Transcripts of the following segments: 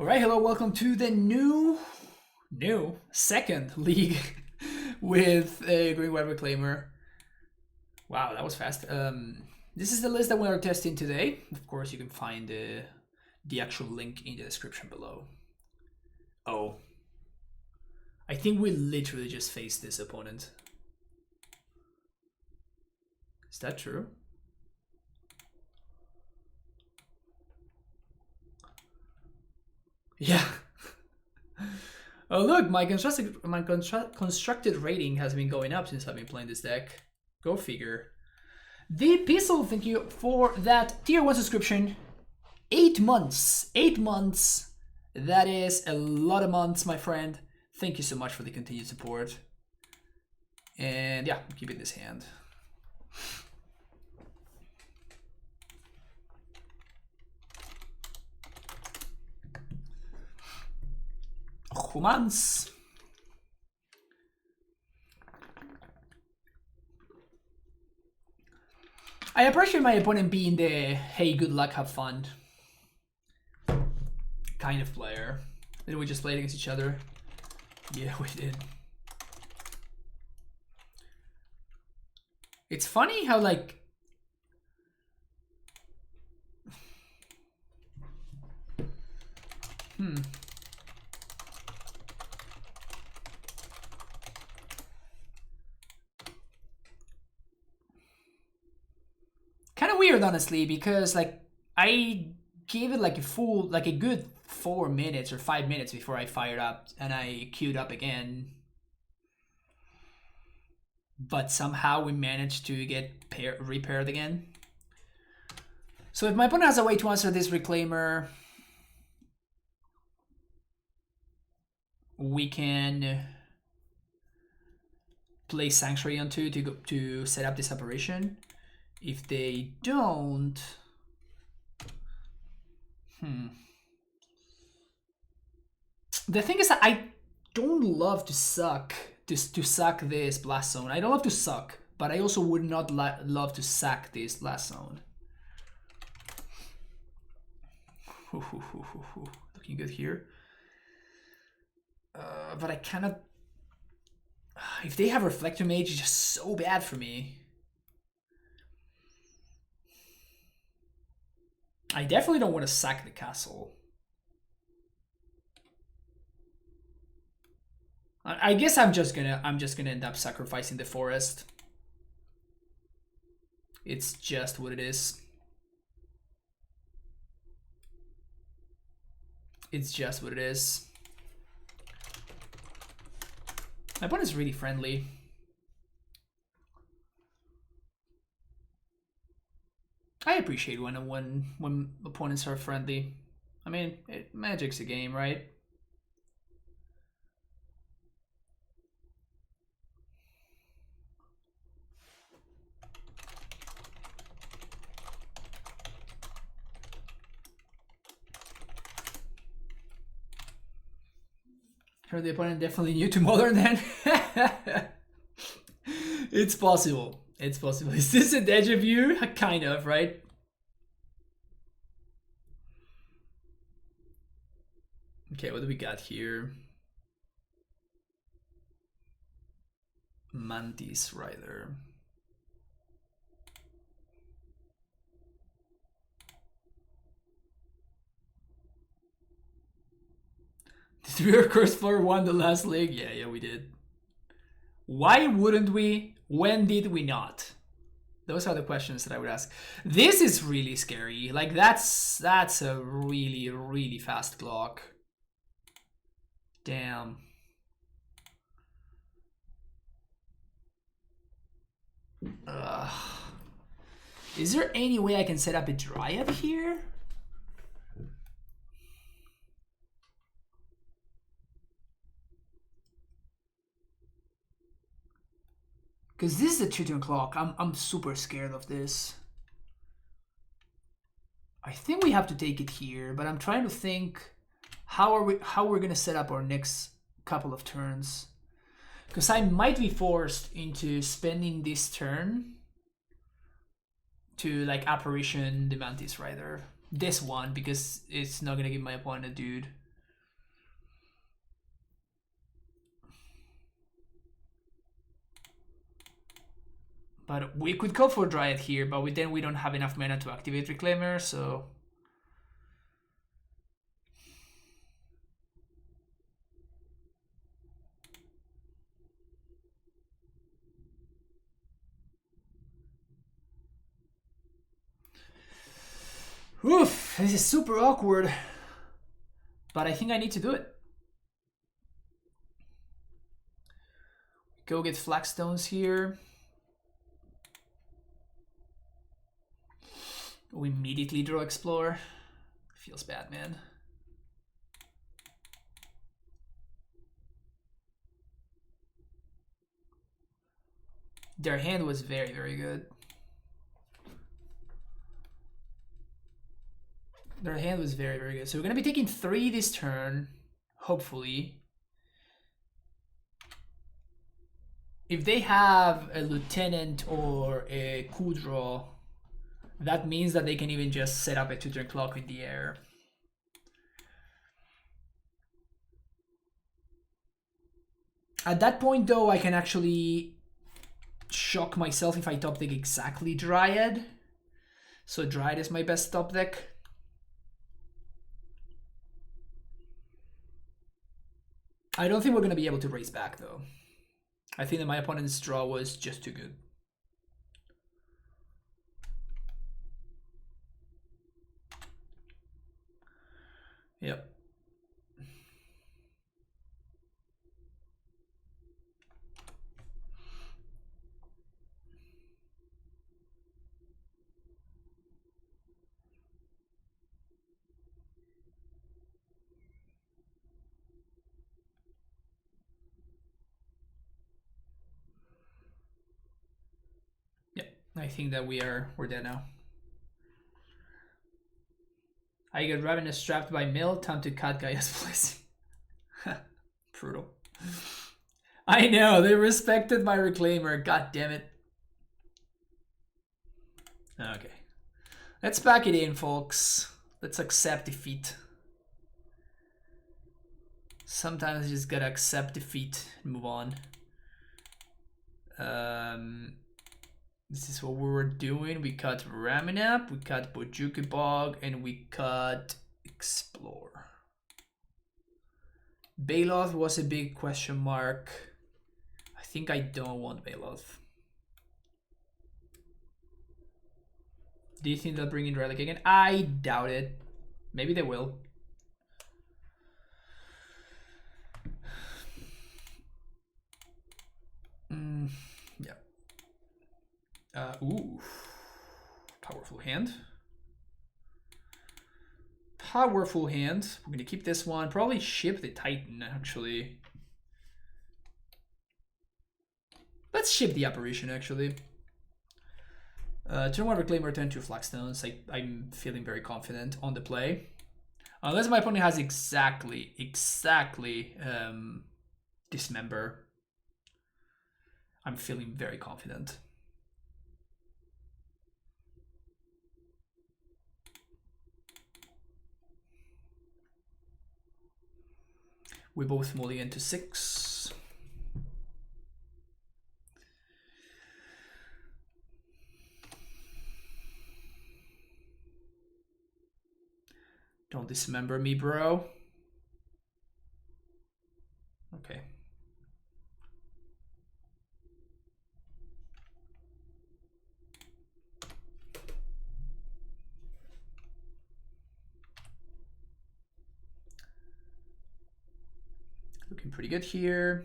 All right, hello, welcome to the new second league with Green White Reclaimer. Wow, that was fast. This is the list that we are testing today. Of course, you can find the actual link in the description below. Oh, I think we literally just faced this opponent. Is that true? Yeah. Oh look, my constructed rating has been going up since I've been playing this deck. Go figure. The Pistol, thank you for that tier 1 subscription. 8 months. 8 months. That is a lot of months, my friend. Thank you so much for the continued support. And yeah, keep it in this hand. Humans. I appreciate my opponent being the hey, good luck, have fun kind of player. Did we just play against each other? Yeah, we did. It's funny how like kind of weird, honestly, because like I gave it like a good 4 minutes or 5 minutes before I fired up, and I queued up again. But somehow we managed to get repaired again. So if my opponent has a way to answer this Reclaimer, we can play Sanctuary on 2 to set up this operation. If they don't, the thing is that I don't love to suck this Blast Zone. I don't love to suck, but I also would not love to sack this Blast Zone. Looking good here. But I cannot. If they have Reflector Mage, it's just so bad for me. I definitely don't want to sack the castle. I guess I'm just gonna end up sacrificing the forest. It's just what it is. It's just what it is. My opponent's really friendly. I appreciate when opponents are friendly. I mean, Magic's a game, right? Sure, the opponent definitely new to Modern then. It's possible. It's possible. Is this a deja vu? Kind of, right? Okay, what do we got here? Mantis Rider. Did we curse for one the last league? Yeah, we did. Why wouldn't we? When did we not? Those are the questions that I would ask. This is really scary. Like that's a really fast clock. Damn. Is there any way I can set up a Dryad here? Because this is a 2-turn clock. I'm super scared of this. I think we have to take it here, but I'm trying to think how we're gonna set up our next couple of turns. Because I might be forced into spending this turn to like Apparition the Mantis Rider. This one, because it's not gonna give my opponent a dude. But we could go for Dryad here, but then we don't have enough mana to activate Reclaimer, so... Oof, this is super awkward. But I think I need to do it. Go get Flagstones here. We immediately draw Explore. Feels bad, man. Their hand was very, very good. Their hand was very, very good. So we're going to be taking 3 this turn, hopefully. If they have a Lieutenant or a Kudro, that means that they can even just set up a 2-turn clock in the air. At that point, though, I can actually shock myself if I top deck exactly Dryad. So Dryad is my best top deck. I don't think we're going to be able to race back, though. I think that my opponent's draw was just too good. Yep. I think that we're there now. I get Ravenous trapped by Mill, time to cut Gaia's Blessing. Brutal. I know, they respected my Reclaimer, god damn it. Okay. Let's pack it in, folks. Let's accept defeat. Sometimes you just gotta accept defeat and move on. This is what we were doing. We cut Raminap, we cut Bojuki Bog, and we cut Explore. Baloth was a big question mark. I think I don't want Baloth. Do you think they'll bring in Relic again? I doubt it. Maybe they will. Yeah. Ooh. Powerful hand. Powerful hand. We're gonna keep this one. Probably ship the Titan, actually. Let's ship the Apparition, actually. Turn 1 Reclaimer, turn 2 Flagstones. I'm feeling very confident on the play. Unless my opponent has exactly Dismember. I'm feeling very confident. We both mulligan to 6. Don't dismember me, bro. Okay. Looking pretty good here.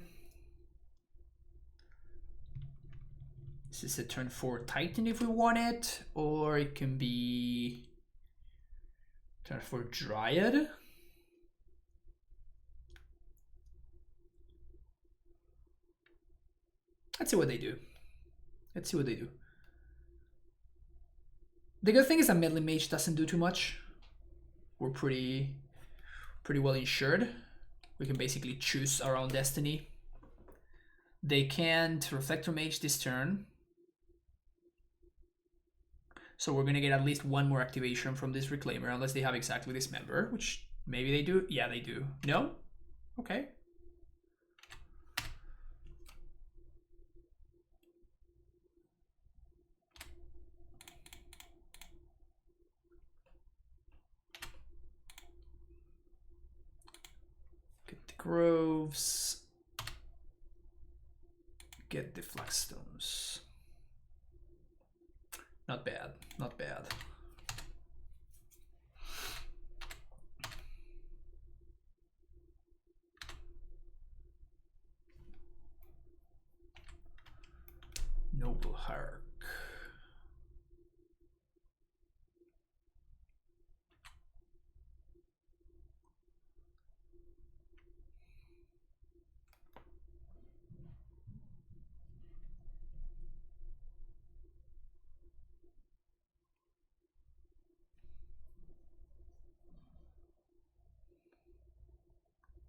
This is a turn 4 Titan if we want it, or it can be turn 4 Dryad. Let's see what they do. Let's see what they do. The good thing is that Meddling Mage doesn't do too much. We're pretty well insured. We can basically choose our own destiny. They can't Reflector Mage this turn. So we're gonna get at least one more activation from this Reclaimer, unless they have exactly Dismember, which maybe they do. Yeah, they do. No? Okay. Groves. Get the Flagstones. Not bad, not bad. Noble Hierarch.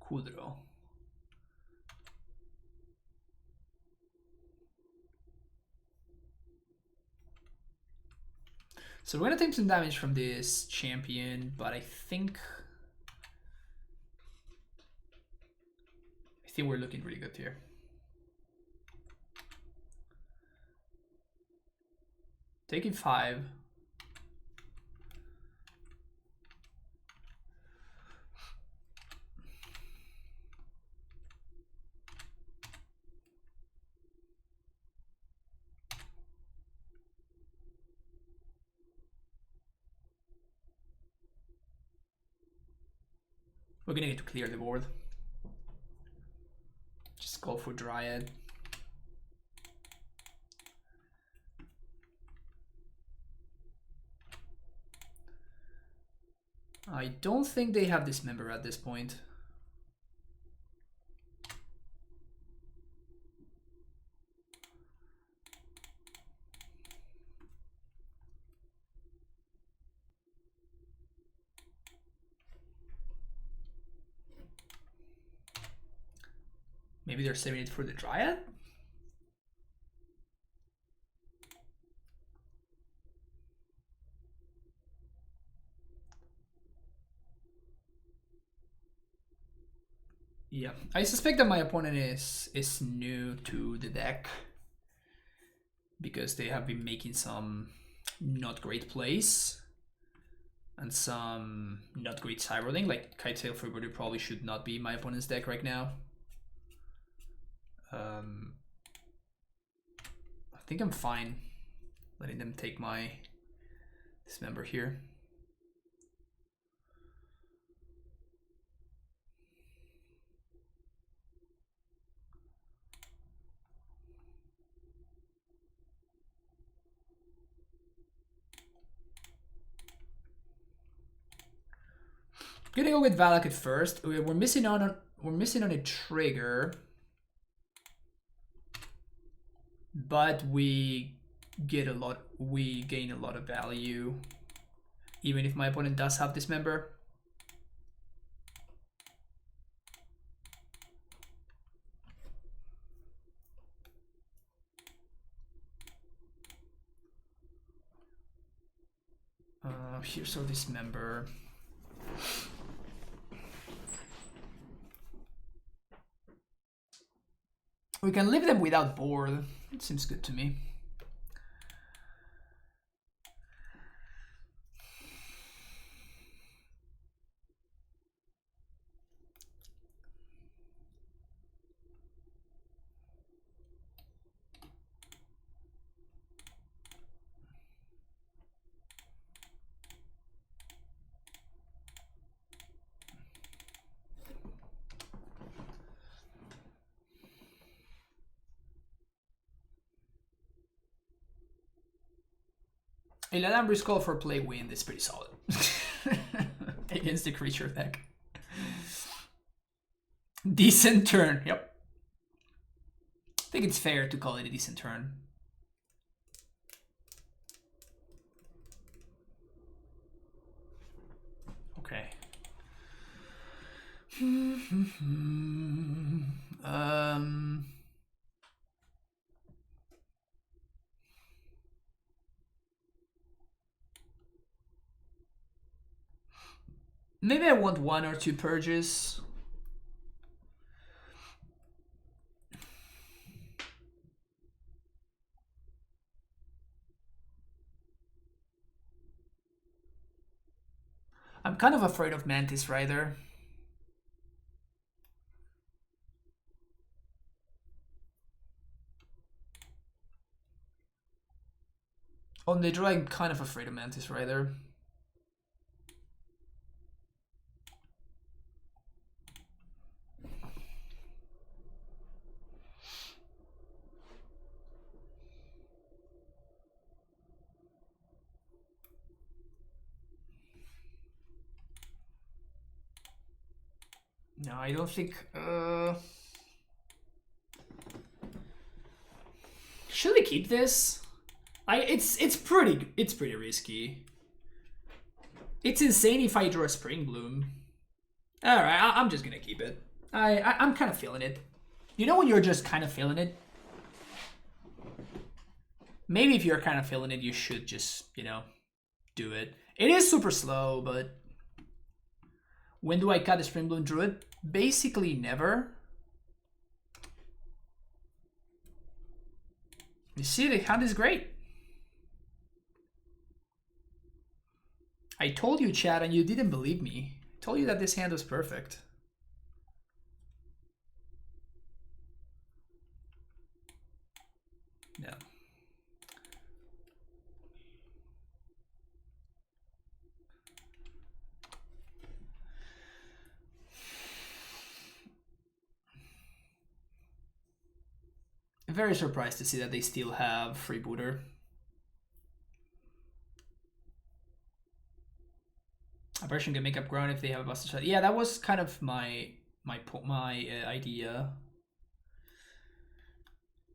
Kudro. So we're gonna take some damage from this champion, but I think we're looking really good here. Taking 5. We're gonna get to clear the board. Just go for Dryad. I don't think they have Dismember at this point. Maybe they're saving it for the Dryad? Yeah, I suspect that my opponent is new to the deck because they have been making some not great plays and some not great side rolling. Like Kite-Tail Freebird probably should not be my opponent's deck right now. I think I'm fine letting them take my Dismember here. Gonna go with Valak at first. We're missing on a trigger, but we gain a lot of value, even if my opponent does have Dismember. Here's our Dismember. We can leave them without board. It seems good to me. Eladambri's call for play wind is pretty solid against the creature deck. Decent turn, yep. I think it's fair to call it a decent turn. Okay. Maybe I want 1 or 2 purges. I'm kind of afraid of Mantis Rider. On the draw, I'm kind of afraid of Mantis Rider. No, I don't think. Should we keep this? It's pretty risky. It's insane if I draw a Spring Bloom. All right, I'm just gonna keep it. I'm kind of feeling it. You know when you're just kind of feeling it? Maybe if you're kind of feeling it, you should just, you know, do it. It is super slow, but when do I cut the Spring Bloom Druid? Basically never. You see, the hand is great. I told you, Chad, and you didn't believe me. I told you that this hand was perfect. Yeah. Very surprised to see that they still have Freebooter. A version can make up ground if they have a Buster Shot. Yeah, that was kind of my idea.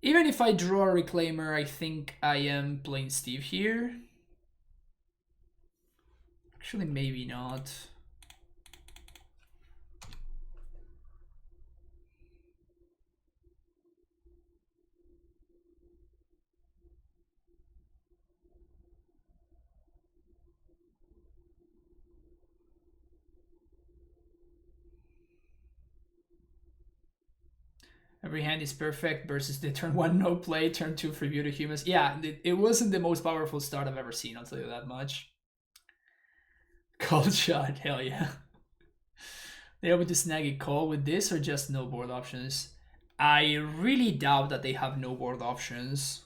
Even if I draw a Reclaimer, I think I am playing Steve here. Actually, maybe not. Every hand is perfect versus the turn 1 no play, turn 2 Freebooter Humans. Yeah, it wasn't the most powerful start I've ever seen, I'll tell you that much. Cold Shot, hell yeah. They're able to snag a call with this or just no board options? I really doubt that they have no board options.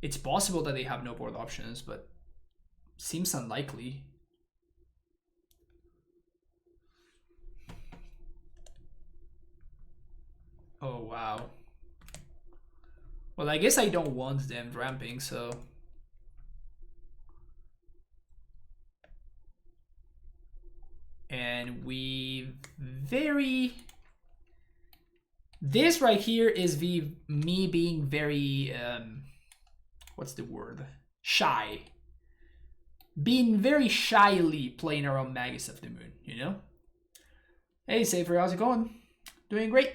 It's possible that they have no board options, but seems unlikely. Oh, wow. Well, I guess I don't want them ramping, so... And we very... This right here is me being very... what's the word? Shy. Being very shyly playing around Magus of the Moon, you know? Hey, Safer, how's it going? Doing great.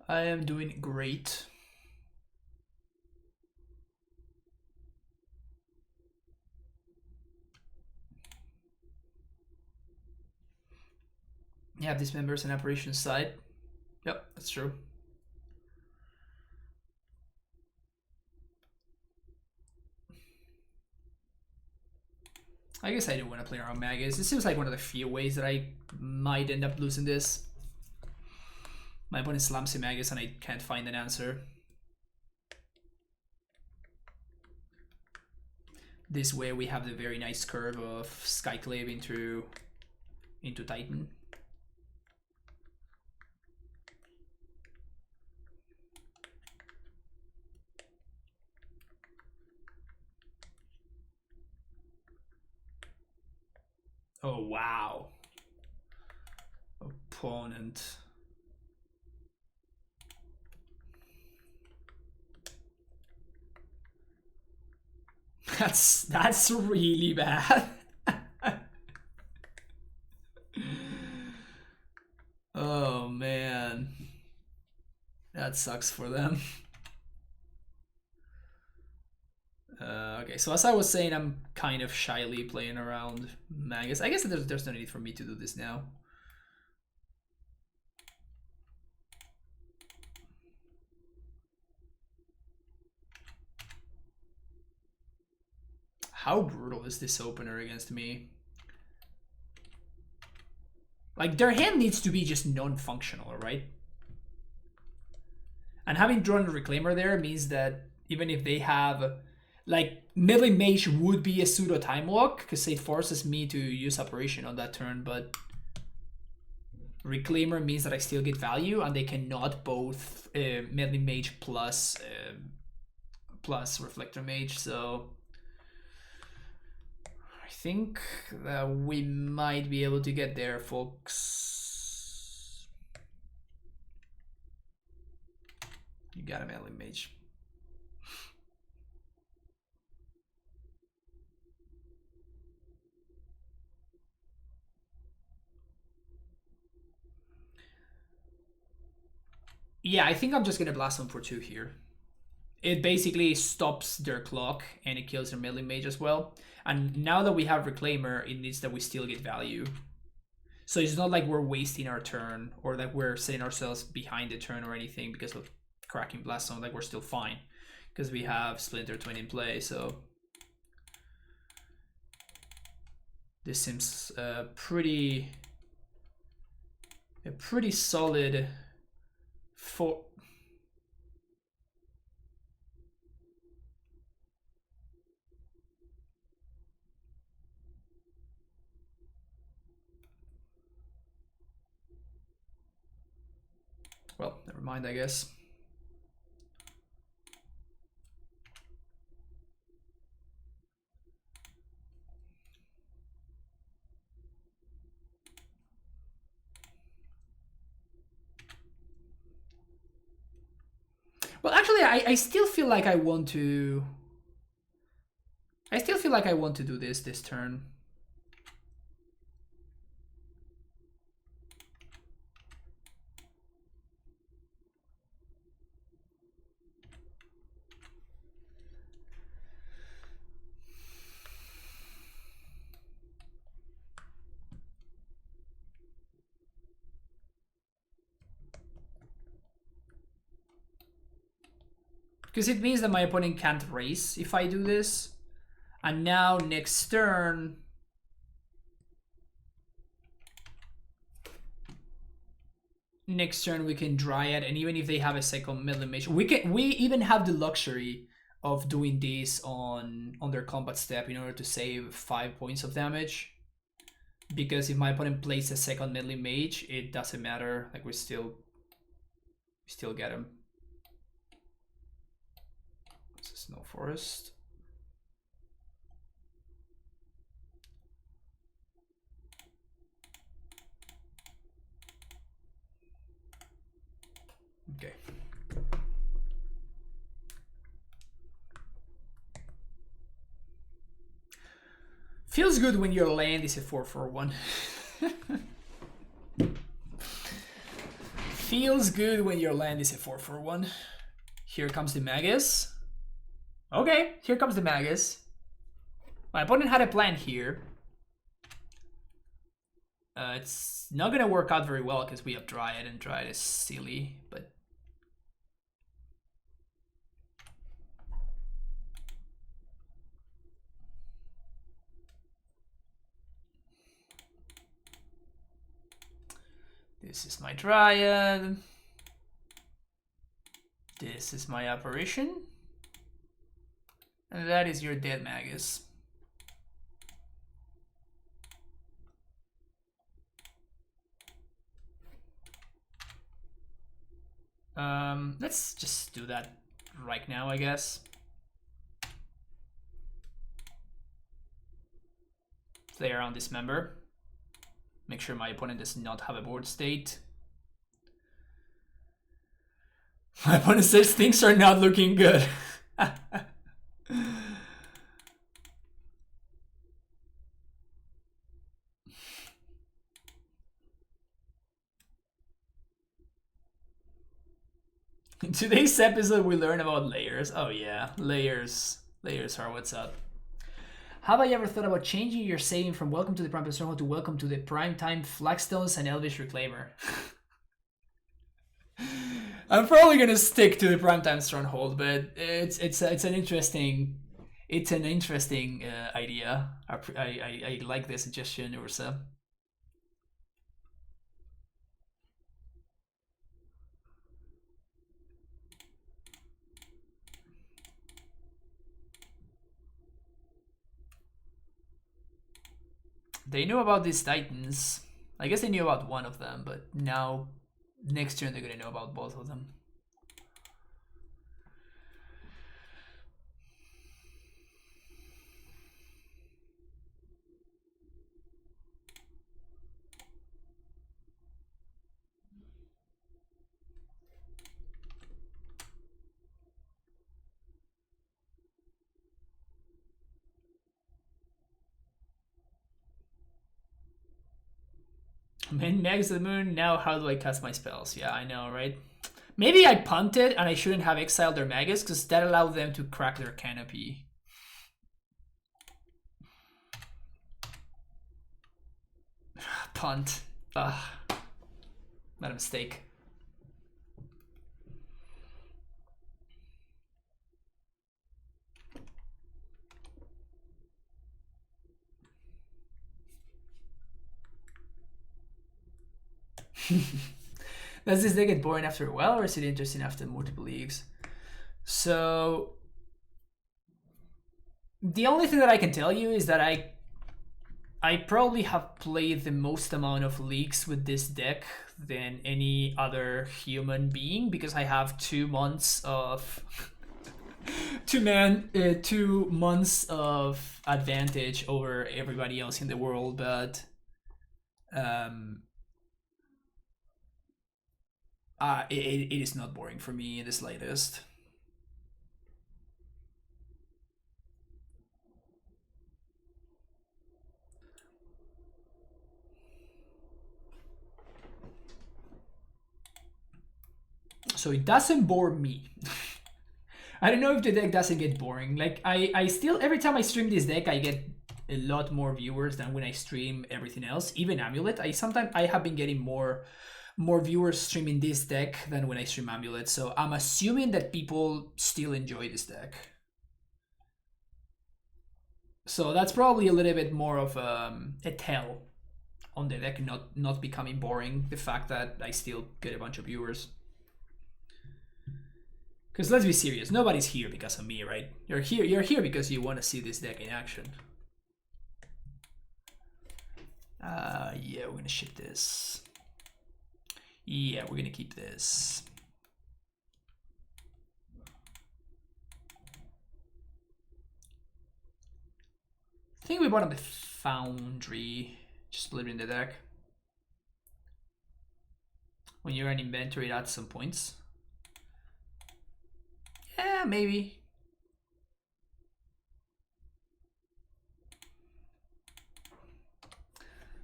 I am doing great. Yeah, dismembers and operations side. Yep, that's true. I guess I do want to play around Magus. It seems like one of the few ways that I might end up losing this. My opponent slams a Magus and I can't find an answer. This way we have the very nice curve of Skyclave into Titan. Oh, wow. Opponent. That's really bad. Oh, man. That sucks for them. Okay, so as I was saying, I'm kind of shyly playing around Magus. I guess there's no need for me to do this now. How brutal is this opener against me? Like, their hand needs to be just non-functional, right? And having drawn a Reclaimer there means that even if they have like melee mage would be a pseudo time walk because it forces me to use apparition on that turn, but reclaimer means that I still get value, and they cannot both melee mage plus reflector mage. So I think that we might be able to get there, folks. You got a melee mage. Yeah, I think I'm just gonna blast them for 2 here. It basically stops their clock and it kills their melee mage as well. And now that we have Reclaimer, it needs that we still get value. So it's not like we're wasting our turn or that we're setting ourselves behind the turn or anything because of cracking Blast Zone. Like, we're still fine because we have Splinter Twin in play. So this seems a pretty solid for. Well, never mind, I guess. Well, actually, I still feel like I want to. I still feel like I want to do this turn. Because it means that my opponent can't race if I do this. And now next turn... Next turn we can Dryad, and even if they have a second melee mage, we even have the luxury of doing this on their combat step in order to save 5 points of damage. Because if my opponent plays a second melee mage, it doesn't matter. Like, we still get him. This is no forest. Okay. Feels good when your land is a 4/4/1. Feels good when your land is a 4/4/1. Here comes the Magus. Okay, here comes the Magus. My opponent had a plan here. It's not gonna work out very well because we have Dryad, and Dryad is silly, but... This is my Dryad. This is my Apparition. And that is your dead Magus. Let's just do that right now, I guess. Play around this member. Make sure my opponent does not have a board state. My opponent says things are not looking good. In today's episode, we learn about layers. Oh yeah, layers. Layers are what's up. Have I ever thought about changing your saying from Welcome to the Primetime Stronghold to Welcome to the Primetime Flagstones and Elvish Reclaimer? I'm probably gonna stick to the Primetime Stronghold, but it's an interesting idea. I like the suggestion, Ursa. They knew about these Titans. I guess they knew about one of them, but now next turn they're gonna know about both of them. Man, Mags of the Moon, now how do I cast my spells? Yeah, I know, right? Maybe I punted and I shouldn't have exiled their Magus because that allowed them to crack their canopy. Punt. Ugh. Not a mistake. Does this deck get boring after a while, or is it interesting after multiple leagues? So the only thing that I can tell you is that I probably have played the most amount of leagues with this deck than any other human being, because I have 2 months of 2 months of advantage over everybody else in the world. But it is not boring for me in the slightest. So it doesn't bore me. I don't know if the deck doesn't get boring. Like I still, every time I stream this deck, I get a lot more viewers than when I stream everything else. Even Amulet, I have been getting more viewers streaming this deck than when I stream Amulet. So I'm assuming that people still enjoy this deck. So that's probably a little bit more of a tell on the deck not becoming boring. The fact that I still get a bunch of viewers. Because let's be serious, nobody's here because of me, right? You're here because you want to see this deck in action. Yeah, we're gonna ship this. Yeah, we're gonna keep this. I think we bought on the Foundry, just leave it in the deck. When you're in inventory, it adds some points. Yeah, maybe.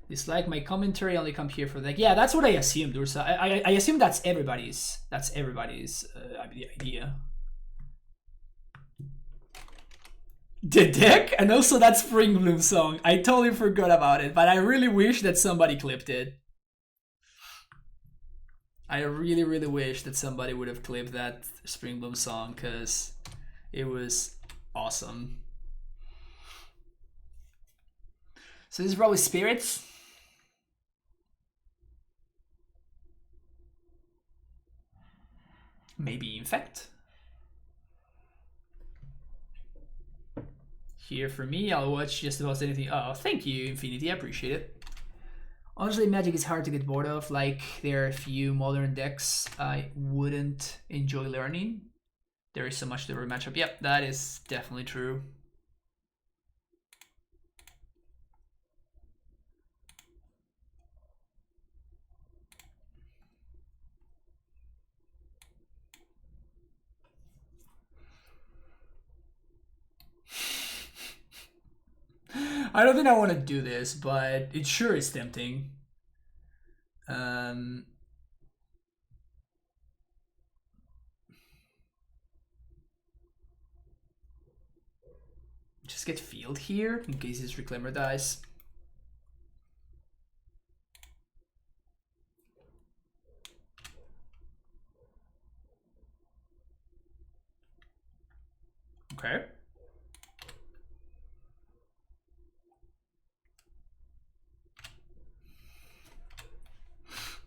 Dislike my commentary, only come here for that. Yeah, that's what I assumed, Ursa. I assume that's everybody's idea. The deck? And also that Spring Bloom song. I totally forgot about it, but I really wish that somebody clipped it. I really, really wish that somebody would have clipped that Spring Bloom song, because it was awesome. So this is probably Spirits. Maybe Infect. Here for me, I'll watch just about anything. Oh, thank you, Infinity. I appreciate it. Honestly, Magic is hard to get bored of. Like, there are a few modern decks I wouldn't enjoy learning. There is so much to match up. Yep, that is definitely true. I don't think I want to do this, but it sure is tempting. Just get Field here in case his Reclaimer dies. Okay.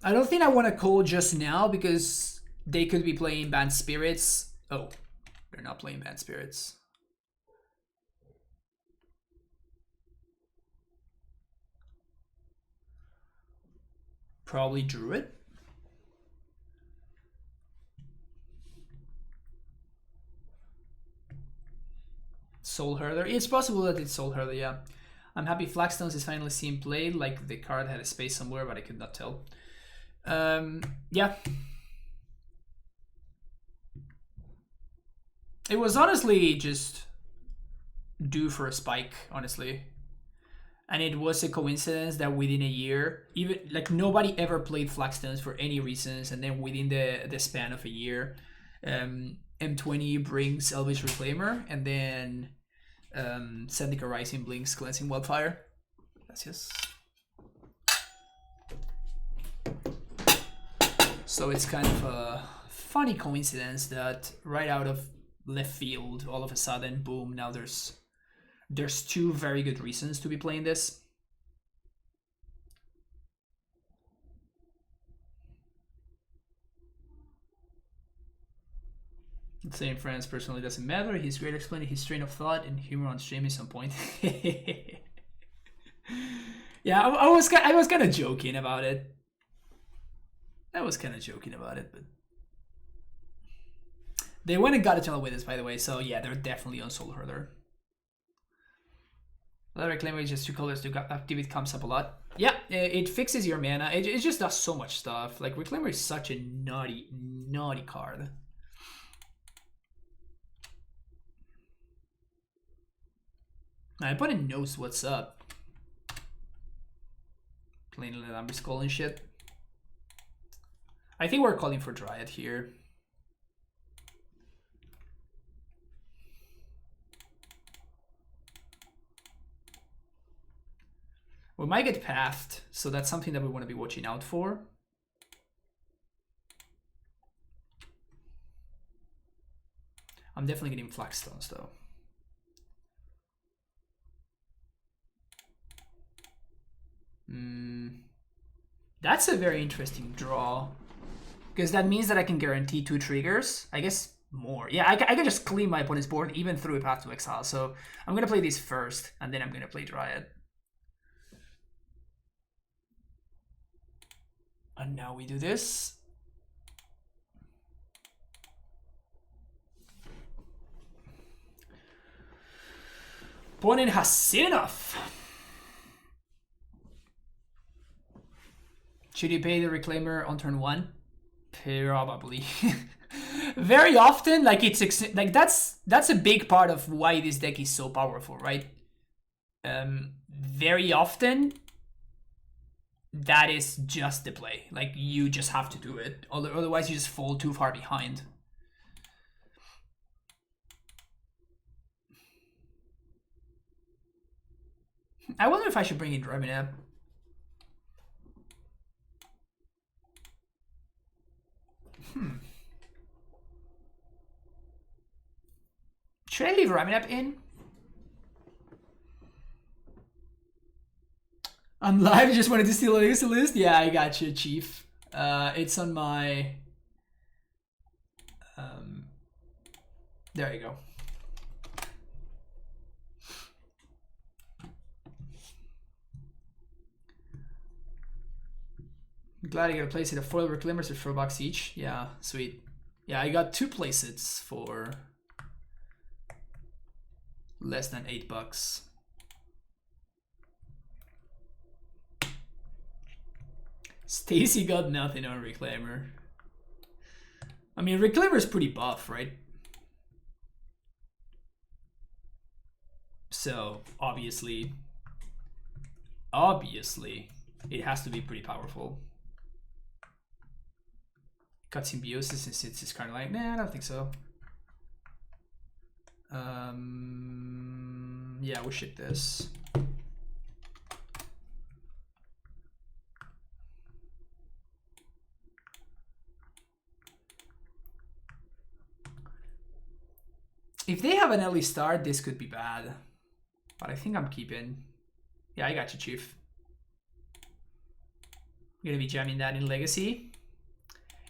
I don't think I want to call just now because they could be playing Bant Spirits. Oh, they're not playing Bant Spirits. Probably Druid. Soul Hurler. It's possible that it's Soul Hurler, yeah. I'm happy Flagstones is finally seen played. Like the card had a space somewhere, but I could not tell. Yeah. It was honestly just due for a spike, honestly. And it was a coincidence that within a year, even like nobody ever played Flagstones for any reasons, and then within the span of a year, M20 brings Elvish Reclaimer, and then Zendikar Rising blinks Cleansing Wildfire. Gracias. So it's kind of a funny coincidence that right out of left field, all of a sudden, boom, now there's two very good reasons to be playing this. Saying friends personally doesn't matter. He's great explaining his train of thought and humor on stream at some point. Yeah, I was kind of joking about it. But they went and got Eternal Witness, by the way. So yeah, they're definitely on Soul Hurler. Leather Reclaimer is just 2 colors to activate comes up a lot. Yeah, it fixes your mana. It just does so much stuff. Like Reclaimer is such a naughty card. My opponent knows what's up. Playing Lambert Skull and shit. I think we're calling for Dryad here. We might get pathed, so that's something that we want to be watching out for. I'm definitely getting Flagstones though. That's a very interesting draw. Because that means that I can guarantee 2 triggers. I guess more. Yeah, I can just clean my opponent's board even through a Path to Exile. So I'm going to play these first, and then I'm going to play Dryad. And now we do this. Opponent has seen enough. Should you pay the Reclaimer on turn 1? Probably. Very often, like that's a big part of why this deck is so powerful, right? Very often, that is just the play. Like you just have to do it, otherwise you just fall too far behind. I wonder if I should bring in Reminab. Should I leave Raminap in? I'm live, I just wanted to steal a legacy list. Yeah, I got you, Chief. It's on my... there you go. I'm glad I got a playset of foil reclaimers for $4 each. Yeah, sweet. Yeah, I got 2 playsets for less than $8. Stacy got nothing on Reclaimer. I mean, Reclaimer is pretty buff, right? So, obviously, it has to be pretty powerful. Cut Symbiosis since it's kind of like, nah, I don't think so. Yeah, we'll ship this. If they have an early start, this could be bad. But I think I'm keeping. Yeah, I got you, Chief. I'm gonna be jamming that in Legacy.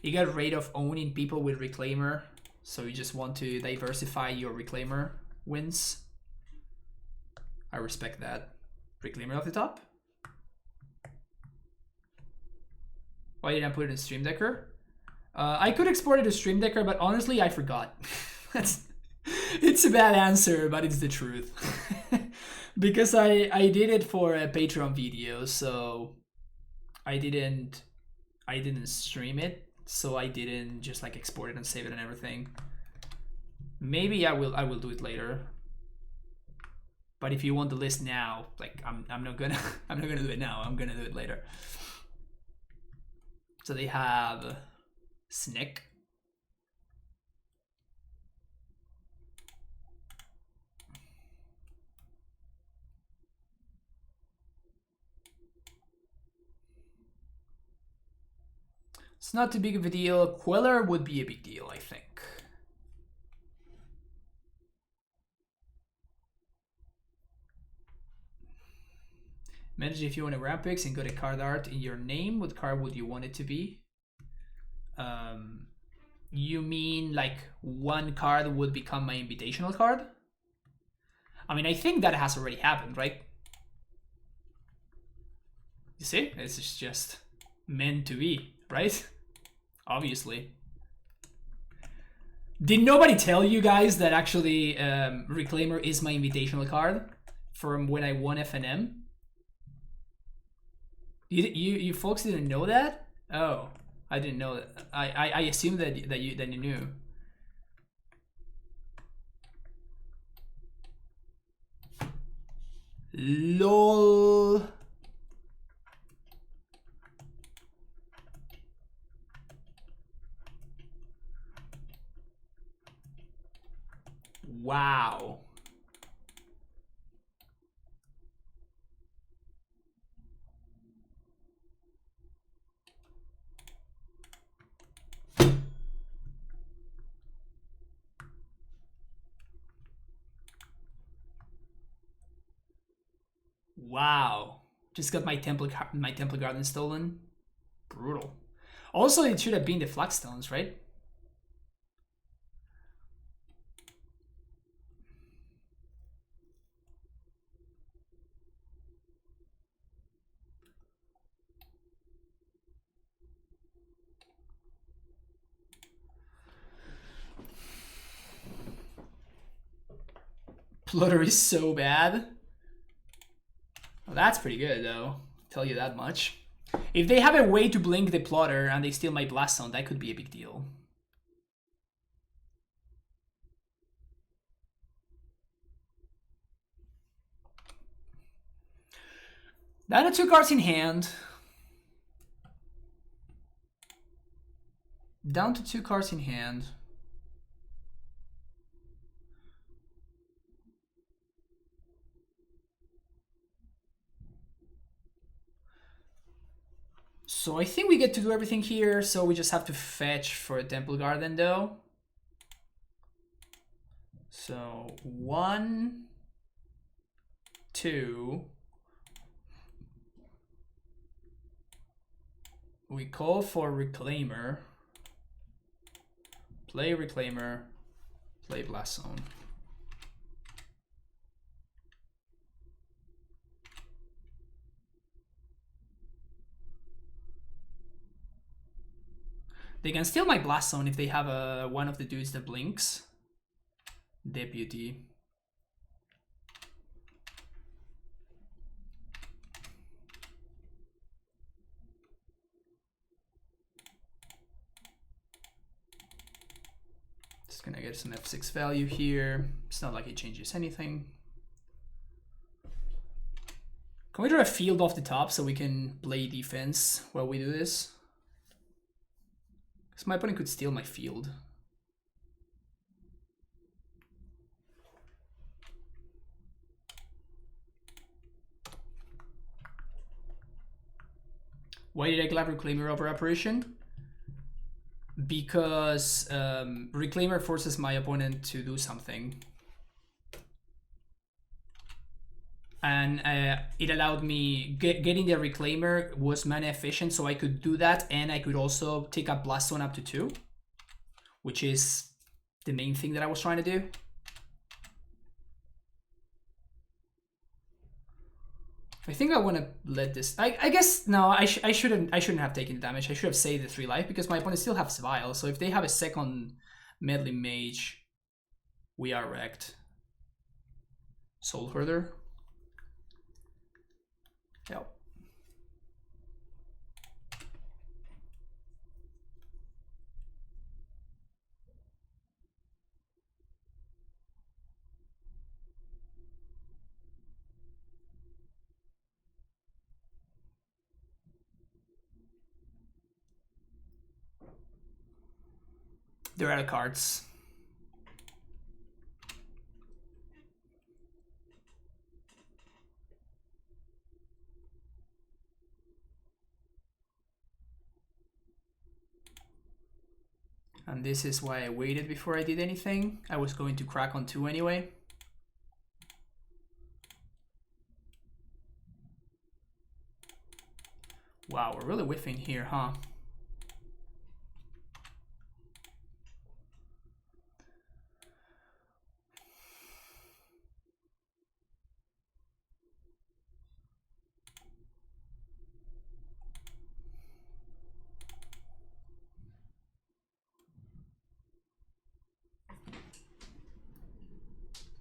You got rid of owning people with Reclaimer, so you just want to diversify your Reclaimer wins. I respect that. Reclaimer off the top. Why didn't I put it in Stream Decker? I could export it to Stream Decker, but honestly, I forgot. It's a bad answer, but it's the truth. Because I did it for a Patreon video, so I didn't stream it, so I didn't just like export it and save it and everything. Maybe I will do it later. But if you want the list now, like I'm not gonna do it now. I'm gonna do it later. So they have Snick. It's not too big of a deal. Queller would be a big deal, I think. Imagine if you want a ramp picks and got a card art in your name, what card would you want it to be? You mean like one card would become my invitational card? I mean, I think that has already happened, right? You see? It's just meant to be, right? Obviously. Did nobody tell you guys that actually Reclaimer is my invitational card from when I won FNM? You folks didn't know that? Oh, I didn't know that. I assumed that you knew. LOL. Wow. Wow. Just got my Temple Garden stolen. Brutal. Also, it should have been the Flagstones, right? Plotter is so bad. Well, that's pretty good, though. I'll tell you that much. If they have a way to blink the Plotter and they steal my Blast Zone, that could be a big deal. Down to 2 cards in hand. Down to 2 cards in hand. So I think we get to do everything here, so we just have to fetch for a Temple Garden though. So 1, 2. We call for Reclaimer. Play Reclaimer. Play Blast Zone. They can steal my Blast Zone if they have one of the dudes that blinks. Deputy. Just gonna get some F6 value here. It's not like it changes anything. Can we draw a field off the top so we can play defense while we do this? Because my opponent could steal my field. Why did I grab Reclaimer over Apparition? Because Reclaimer forces my opponent to do something. And it allowed me, getting the Reclaimer was mana efficient, so I could do that, and I could also take up Blast Zone up to 2, which is the main thing that I was trying to do. I think I want to let this. I guess no. I shouldn't have taken the damage. I should have saved the 3 life because my opponent still has Vial. So if they have a second Medley Mage, we are wrecked. Soul Herder. Yep. They're out of cards. And this is why I waited before I did anything. I was going to crack on 2 anyway. Wow, we're really whiffing here, huh?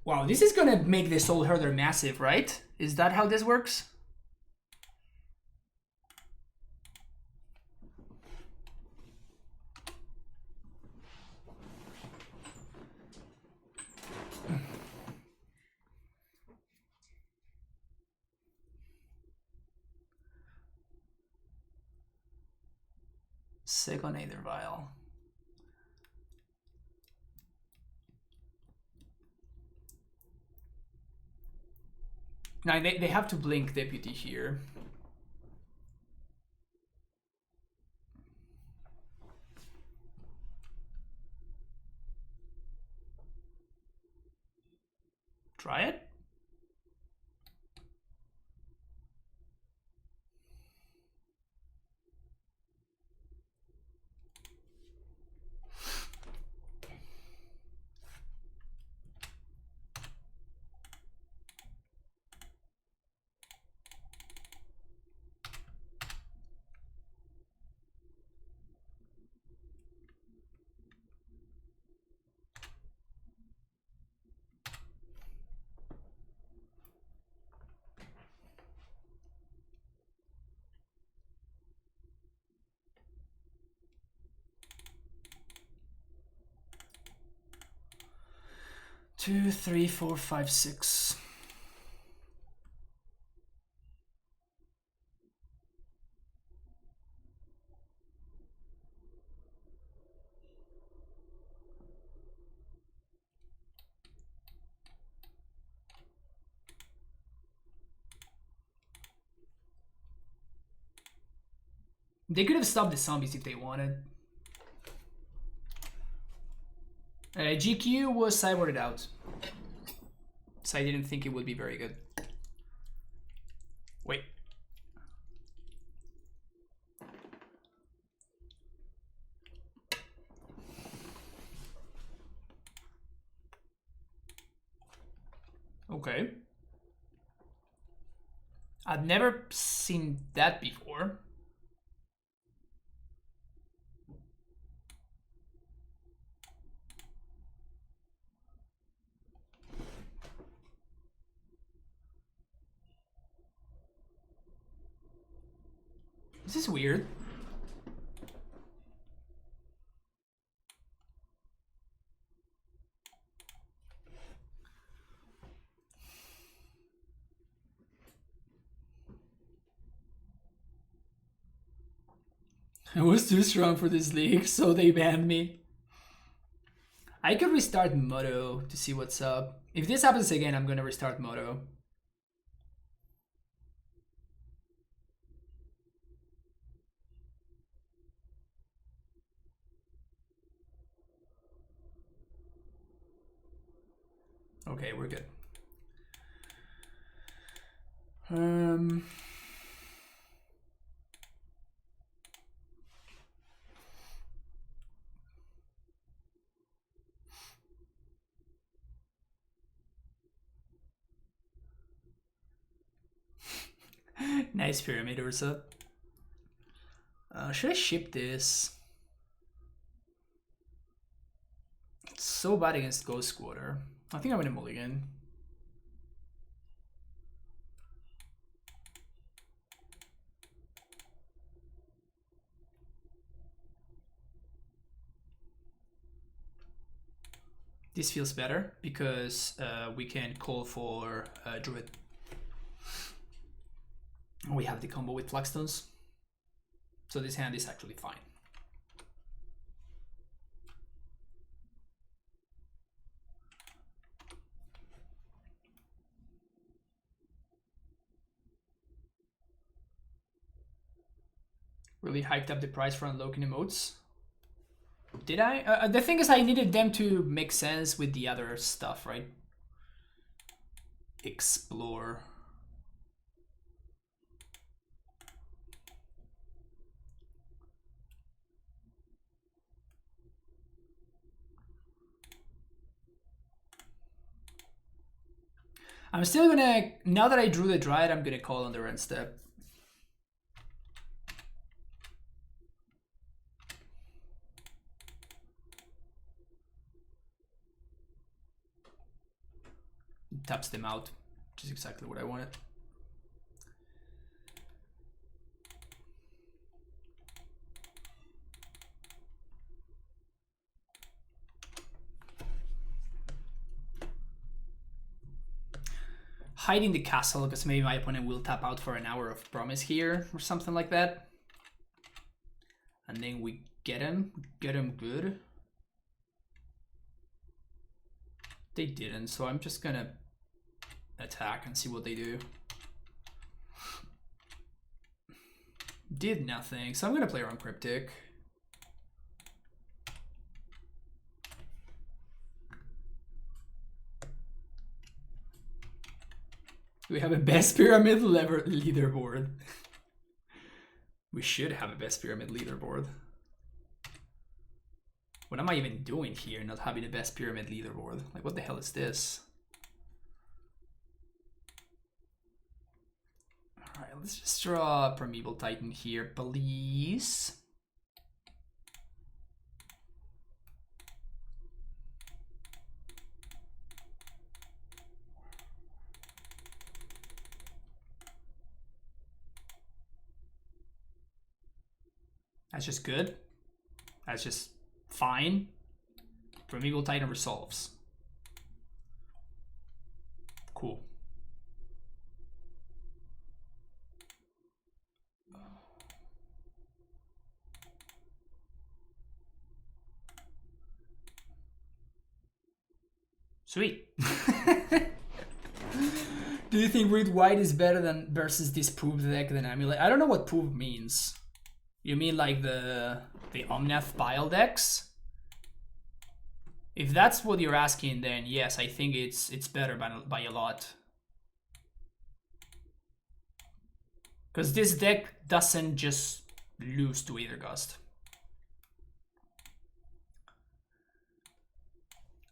Wow, this is gonna make the Soul Herder massive, right? Is that how this works? Second Aether Vial. Now they have to blink Deputy here. Try it. Two, three, four, five, six. They could have stopped the zombies if they wanted. GQ was cyborged out. So I didn't think it would be very good. Wait. Okay. I've never seen that before. This is weird. I was too strong for this league, so they banned me. I could restart Moto to see what's up. If this happens again, I'm gonna restart Moto. Okay, we're good. Nice pyramid, Ursa. Should I ship this? It's so bad against Ghost Squatter. I think I'm gonna mulligan. This feels better because we can call for Druid. We have the combo with Flagstones. So this hand is actually fine. Really hiked up the price for unlocking emotes. Did I? The thing is, I needed them to make sense with the other stuff, right? Explore. I'm still gonna, now that I drew the Dryad, I'm gonna call on the rend step. Taps them out, which is exactly what I wanted. Hiding the castle, because maybe my opponent will tap out for an hour of promise here, or something like that. And then we get him good. They didn't, so I'm just gonna attack and see what they do. Did nothing, so I'm gonna play around Cryptic. We have a best pyramid leaderboard. We should have a best pyramid leaderboard. What am I even doing here, not having a best pyramid leaderboard? Like, what the hell is this? Alright, let's just draw a Primeval Titan here, please. That's just good. That's just fine. Primeval Titan resolves. Cool. Sweet. Do you think Read White is better than versus this Poop deck than Amulet? I don't know what Poop means. You mean like the Omnath Vial decks? If that's what you're asking, then yes, I think it's better by a lot. Because this deck doesn't just lose to Aethergust.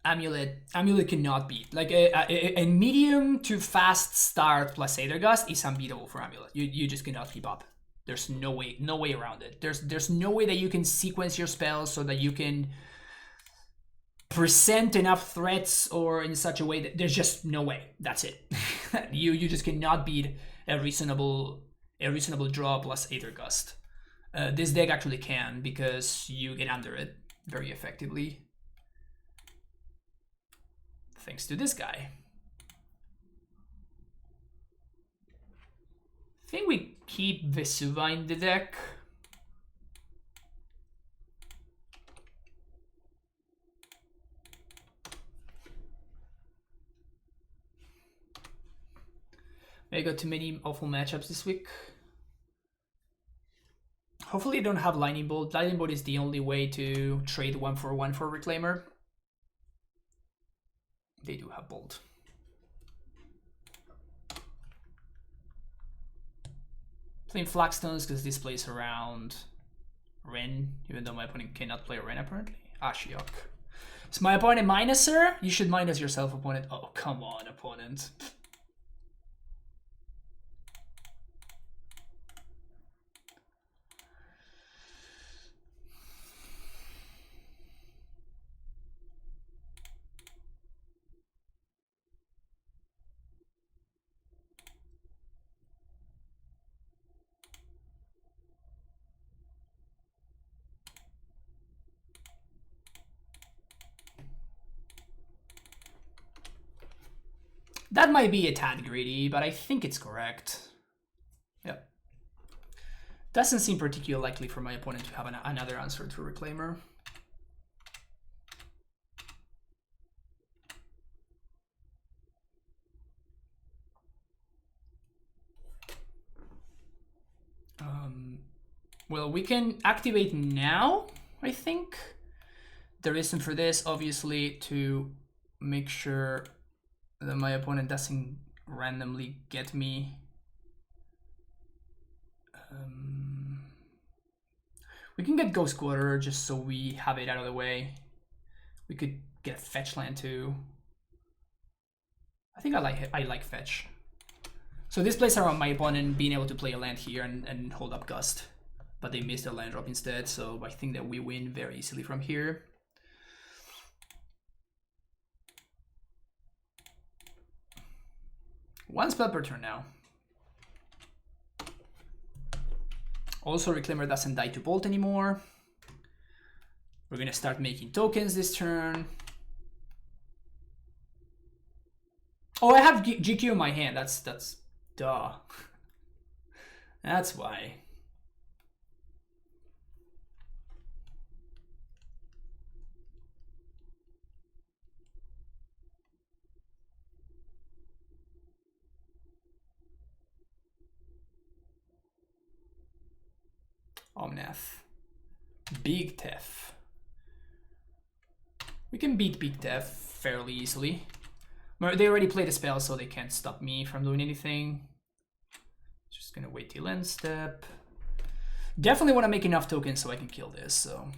Amulet cannot beat. Like a medium to fast start plus Aethergust is unbeatable for Amulet. You just cannot keep up. There's no way around it. There's no way that you can sequence your spells so that you can present enough threats or in such a way that there's just no way. That's it. you just cannot beat a reasonable draw plus Aethergust. This deck actually can, because you get under it very effectively. Thanks to this guy. I think we keep Vesuva in the deck. I got too many awful matchups this week. Hopefully I don't have Lightning Bolt. Lightning Bolt is the only way to trade 1/1 for Reclaimer. They do have Bolt. Playing Flagstones because this plays around Ren, even though my opponent cannot play Ren apparently. Ashiok. Is my opponent minuser? You should minus yourself, opponent. Oh, come on, opponent. That might be a tad greedy, but I think it's correct. Yep. Doesn't seem particularly likely for my opponent to have another answer to Reclaimer. Well, we can activate now, I think. The reason for this, obviously, to make sure that my opponent doesn't randomly get me. We can get Ghost Quarter just so we have it out of the way. We could get a fetch land too. I think I like fetch. So this plays around my opponent being able to play a land here and hold up Gust. But they missed their land drop instead, so I think that we win very easily from here. One spell per turn now. Also, Reclaimer doesn't die to Bolt anymore. We're gonna start making tokens this turn. Oh, I have GQ in my hand. That's duh. That's why. Omnath. Big Tef. We can beat Big Tef fairly easily. They already played a spell, so they can't stop me from doing anything. Just gonna wait till end step. Definitely want to make enough tokens so I can kill this, so.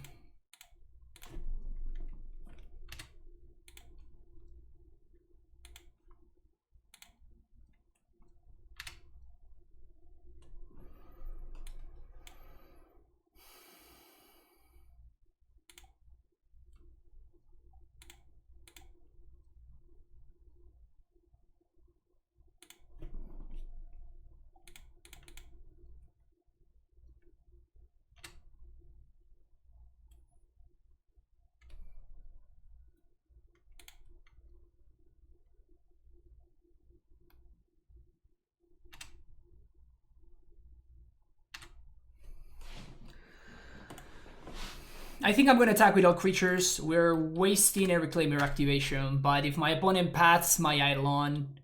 I think I'm going to attack with all creatures. We're wasting a Reclaimer activation, but if my opponent paths my Eidolon,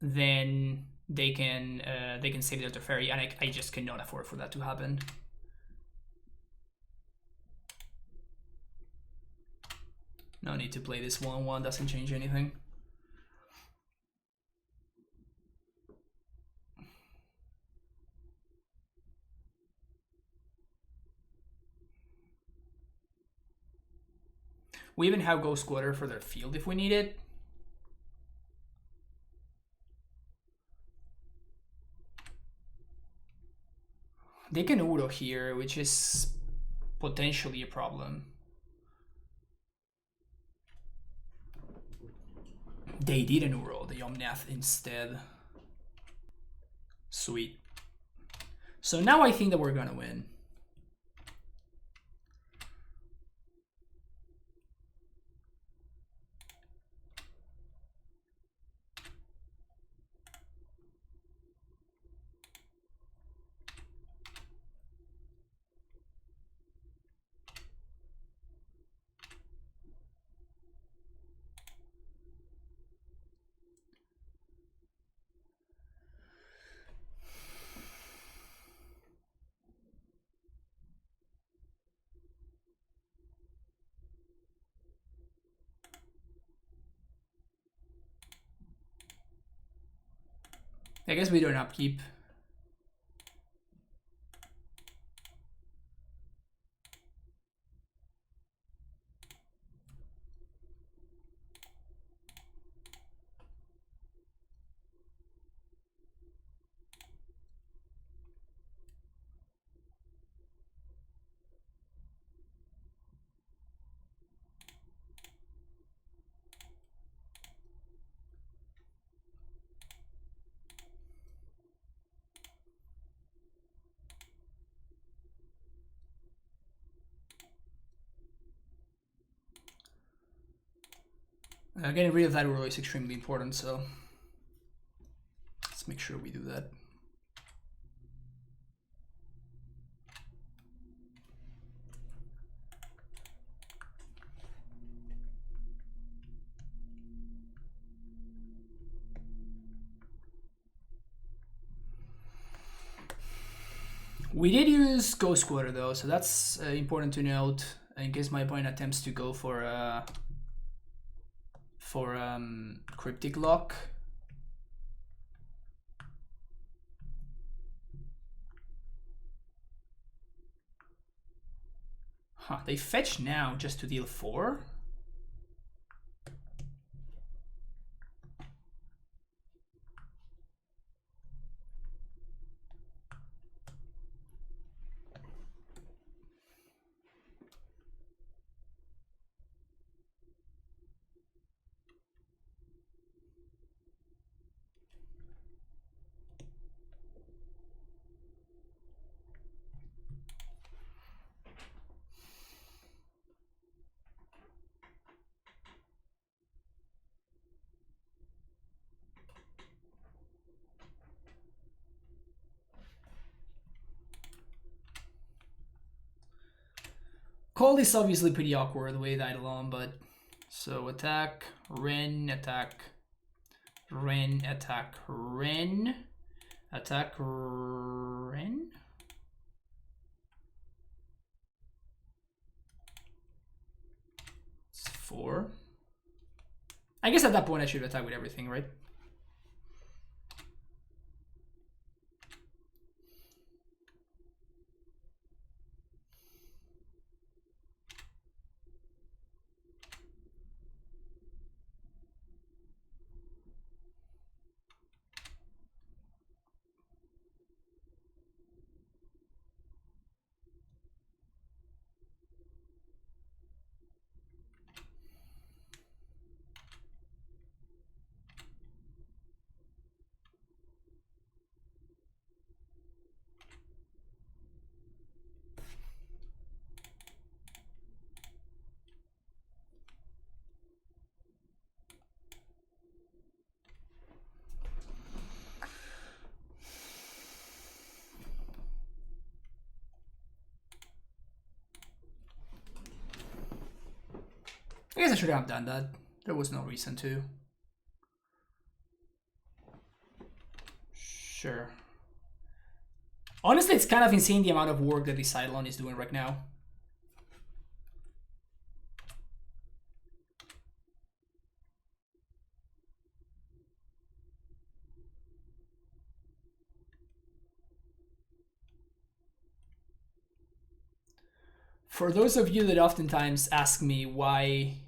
then they can save the Teferi, and I just cannot afford for that to happen. No need to play this 1/1, doesn't change anything. We even have Ghost Quarter for their field if we need it. They can Uro here, which is potentially a problem. They didn't Uro the Omnath instead. Sweet. So now I think that we're gonna win. I guess we don't upkeep. Getting rid of that row is extremely important, so let's make sure we do that. We did use Ghost Quarter though, so that's important to note in case my opponent attempts to go for Cryptic Lock. Huh, they fetch now just to deal 4? Cold is obviously pretty awkward the way that along, but so attack, Ren, attack, Ren, attack, Ren, attack, Ren. It's 4. I guess at that point I should attack with everything, right? I guess I should have done that. There was no reason to. Sure. Honestly, it's kind of insane the amount of work that this Eidolon is doing right now. For those of you that oftentimes ask me why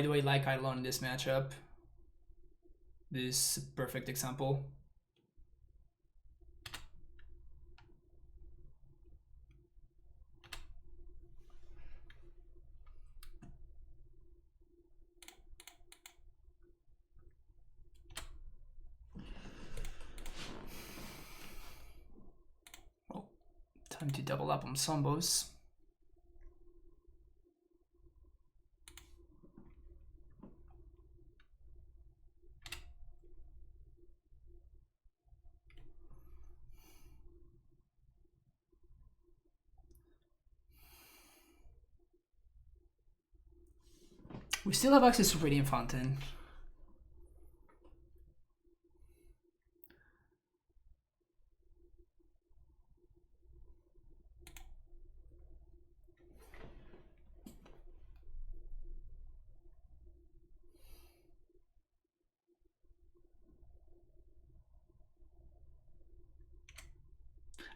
do I like Eidolon in this matchup, this is a perfect example. Time to double up on Sombos. We still have access to Radiant Fountain.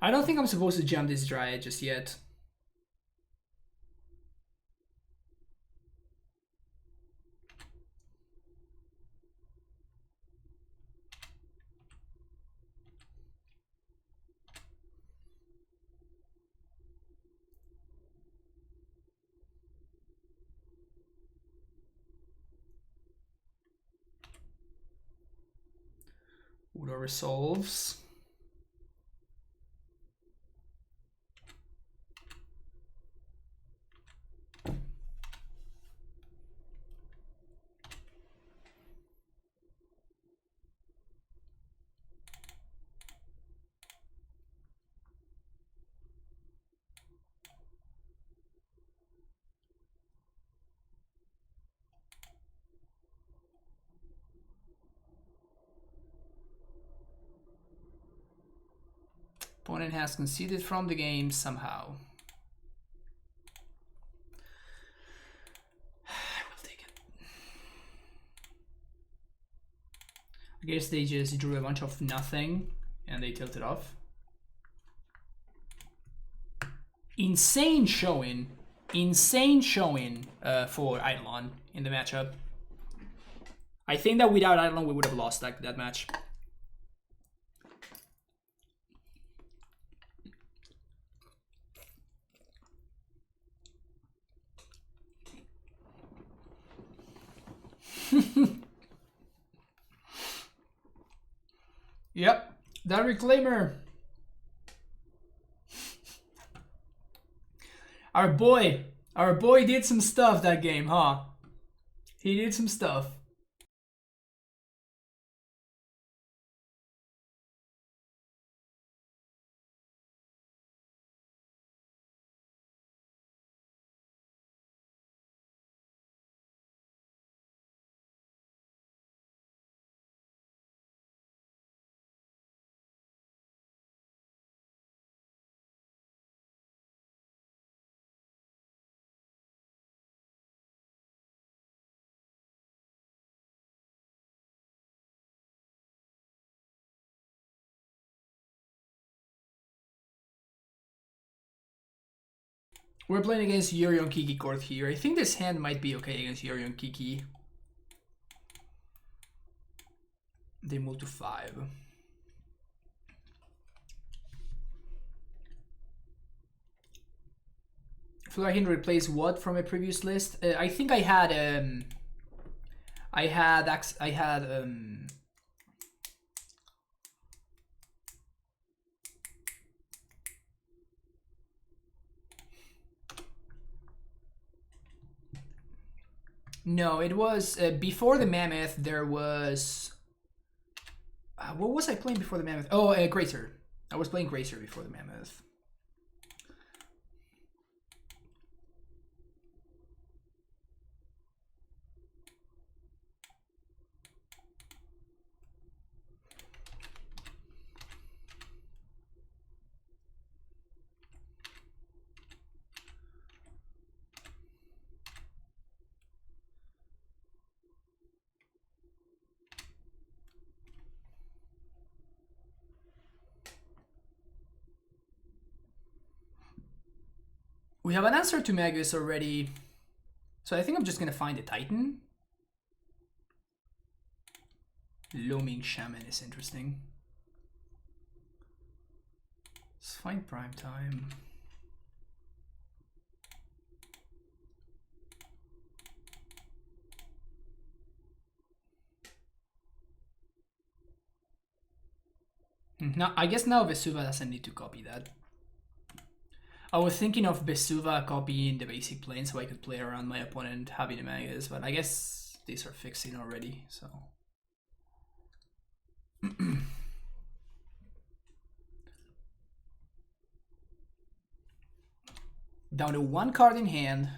I don't think I'm supposed to jump this Dryad just yet. No resolves. Opponent has conceded from the game somehow. I will take it. I guess they just drew a bunch of nothing and they tilted off. Insane showing. Insane showing for Eidolon in the matchup. I think that without Eidolon we would have lost that match. Yep, that reclaimer. Our boy did some stuff that game, huh? He did some stuff. We're playing against Yorion Kiki-Chord here. I think this hand might be okay against Yorion Kiki. They move to 5. Flahin replaced what from a previous list? I think I had no, it was before the Mammoth. There was what was I playing before the Mammoth? Oh, Gracer. I was playing Gracer before the Mammoth. We have an answer to Magus already, so I think I'm just gonna find a Titan. Looming Shaman is interesting. Let's find Prime Time. Now, I guess now Vesuva doesn't need to copy that. I was thinking of Vesuva copying the basic plane so I could play around my opponent having a Magus, but I guess these are fixing already, so. Down to 1 card in hand.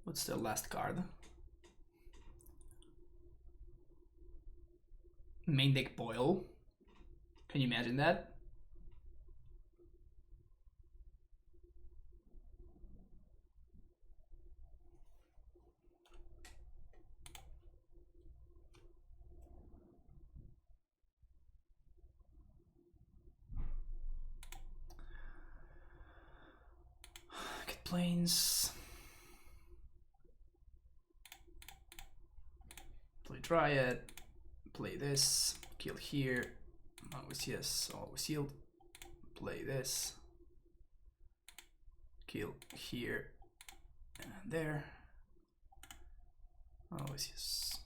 What's the last card? Main deck Boil. Can you imagine that? Get planes. Play Dryad. Play this. Kill here. Always yes. Always yield. Play this. Kill here. And there. Always yes.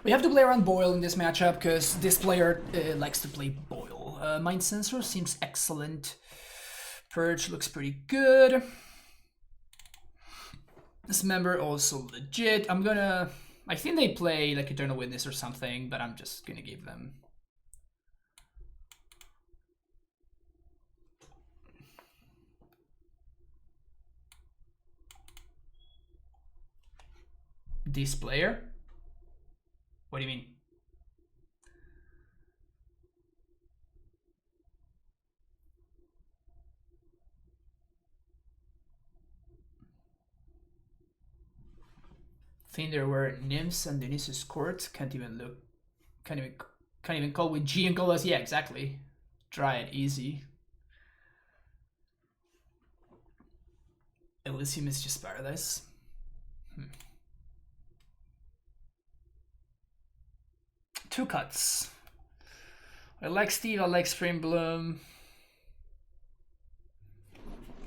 We have to play around Boil in this matchup because this player likes to play Boil. Mind Sensor seems excellent. Purge looks pretty good. Dismember also legit. I think they play like Eternal Witness or something, but I'm just gonna give them. This player? What do you mean? I think there were nymphs and Denise's court. Can't even call with G and call us. Yeah, exactly. Try it easy. Elysium is just paradise. Two cuts. I like Steve, I like Spring Bloom.